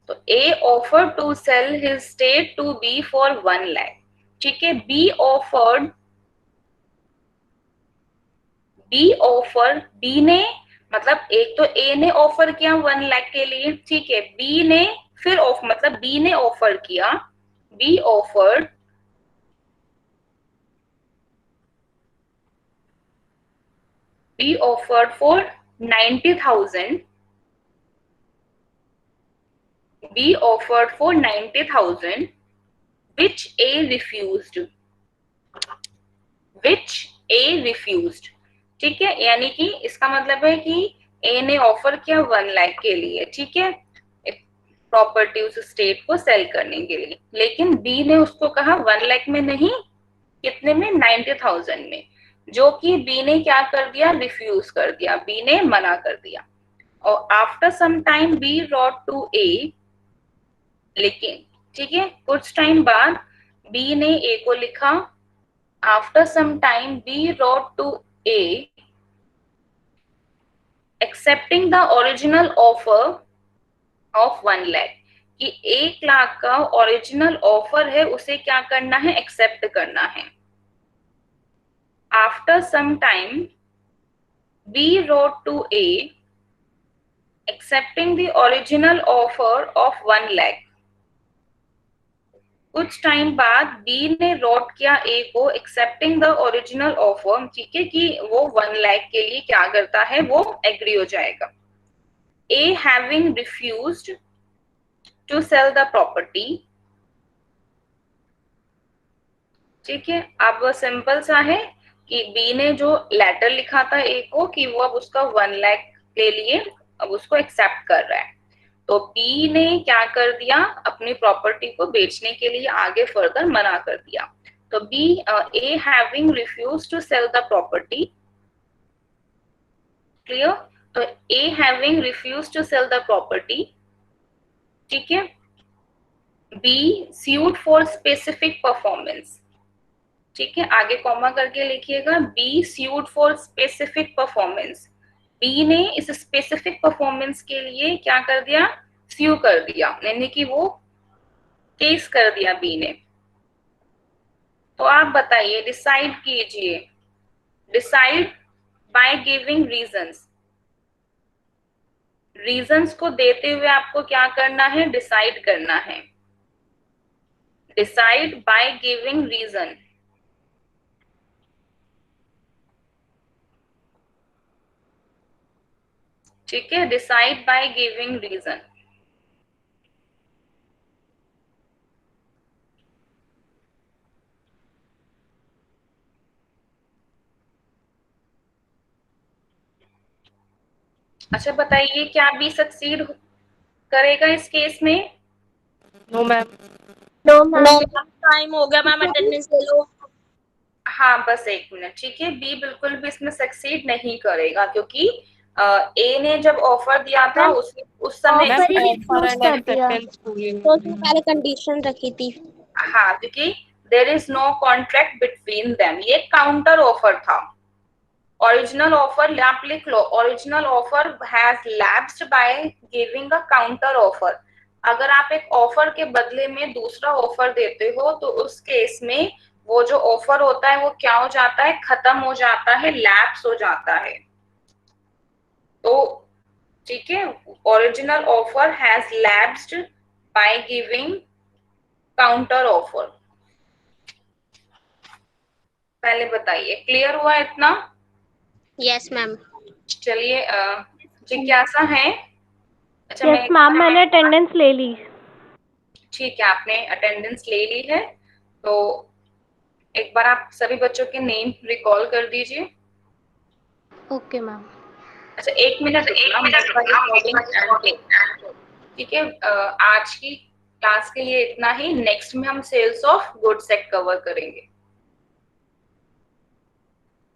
तो A offer to sell his state to B for 1 lakh, ठीक है। बी ऑफर, बी ने मतलब एक तो ए ने ऑफर किया 1 लाख के लिए, ठीक है। बी ने फिर मतलब बी ने ऑफर किया, be offered for 90,000, be offered for 90,000 which A refused, ठीक है। यानी कि इसका मतलब है कि ए ने ऑफर किया 1 लाख के लिए, ठीक है, प्रॉपर्टी उस स्टेट को सेल करने के लिए, लेकिन बी ने उसको कहा 1 लाख में नहीं, कितने में? 90,000 में, जो कि बी ने क्या कर दिया? रिफ्यूज कर दिया, बी ने मना कर दिया। और after some time B wrote to A, लेकिन ठीक है कुछ टाइम बाद बी ने ए को लिखा, after some time B wrote to A accepting the original offer of 1 lakh, कि 1 लाख का ओरिजिनल ऑफर है उसे क्या करना है? एक्सेप्ट करना है। After some time B wrote to A accepting the original offer of 1 lakh, कुछ टाइम बाद बी ने रॉट किया ए को एक्सेप्टिंग द ओरिजिनल ऑफर, ठीक है, कि वो 1 लाख के लिए क्या करता है? वो एग्री हो जाएगा। A having refused to sell the property, ठीक है। अब सिंपल सा है कि बी ने जो लेटर लिखा था ए को कि वो अब उसका 1 लाख ले लिए, अब उसको एक्सेप्ट कर रहा है, तो बी ने क्या कर दिया? अपनी प्रॉपर्टी को बेचने के लिए आगे फर्दर मना कर दिया। तो B, A having refuse to sell the property, clear. तो A having refuse to sell the property, ठीक है। B sued for specific performance, ठीक है, आगे कॉमा करके लिखिएगा, B sued for specific performance, B ने इस स्पेसिफिक परफॉर्मेंस के लिए क्या कर दिया? स्यू कर दिया, यानी कि वो केस कर दिया बी ने। तो आप बताइए, डिसाइड कीजिए, decide by giving reasons, reasons को देते हुए आपको क्या करना है? डिसाइड करना है। डिसाइड बाय गिविंग रीजन, ठीक है, डिसाइड बाय गिविंग रीजन। अच्छा बताइए, क्या बी सक्सीड करेगा इस केस में? No ma'am. No ma'am, time हो गया मैम, अटेंडेंस ले लो। हाँ बस 1 मिनट, ठीक है। बी बिल्कुल भी इसमें सक्सीड नहीं करेगा, क्योंकि ए ने जब ऑफर दिया था उस समय मैम ऑफर ही ऑफर रिफ्यूज एंड कर दिया। एक्सेप्टेंस पूरी तो उसने पहले कंडीशन रखी थी। हाँ, क्योंकि there is no contract between them, ये काउंटर ऑफर था। ओरिजिनल ऑफर आप लिख लो, original offer has lapsed by giving a counter offer. अगर आप एक ऑफर के बदले में दूसरा ऑफर देते हो तो उस केस में वो जो ऑफर होता है वो क्या हो जाता है, खत्म हो जाता है, लैप्स हो जाता है। तो ठीक है, original offer has lapsed by giving counter offer. पहले बताइए, क्लियर हुआ इतना? Yes ma'am. चलिए जिज्ञासा है? अच्छा यस मैम, मैंने अटेंडेंस ले ली। ठीक है, आपने अटेंडेंस ले ली है, तो एक बार आप सभी बच्चों के नेम रिकॉल कर दीजिए। Okay ma'am. अच्छा 1 मिनट रुकना, मेरा रिकॉर्डिंग एंड हो। ठीक है, आज की क्लास के लिए इतना ही। नेक्स्ट में हम सेल्स ऑफ गुड्स कवर करेंगे।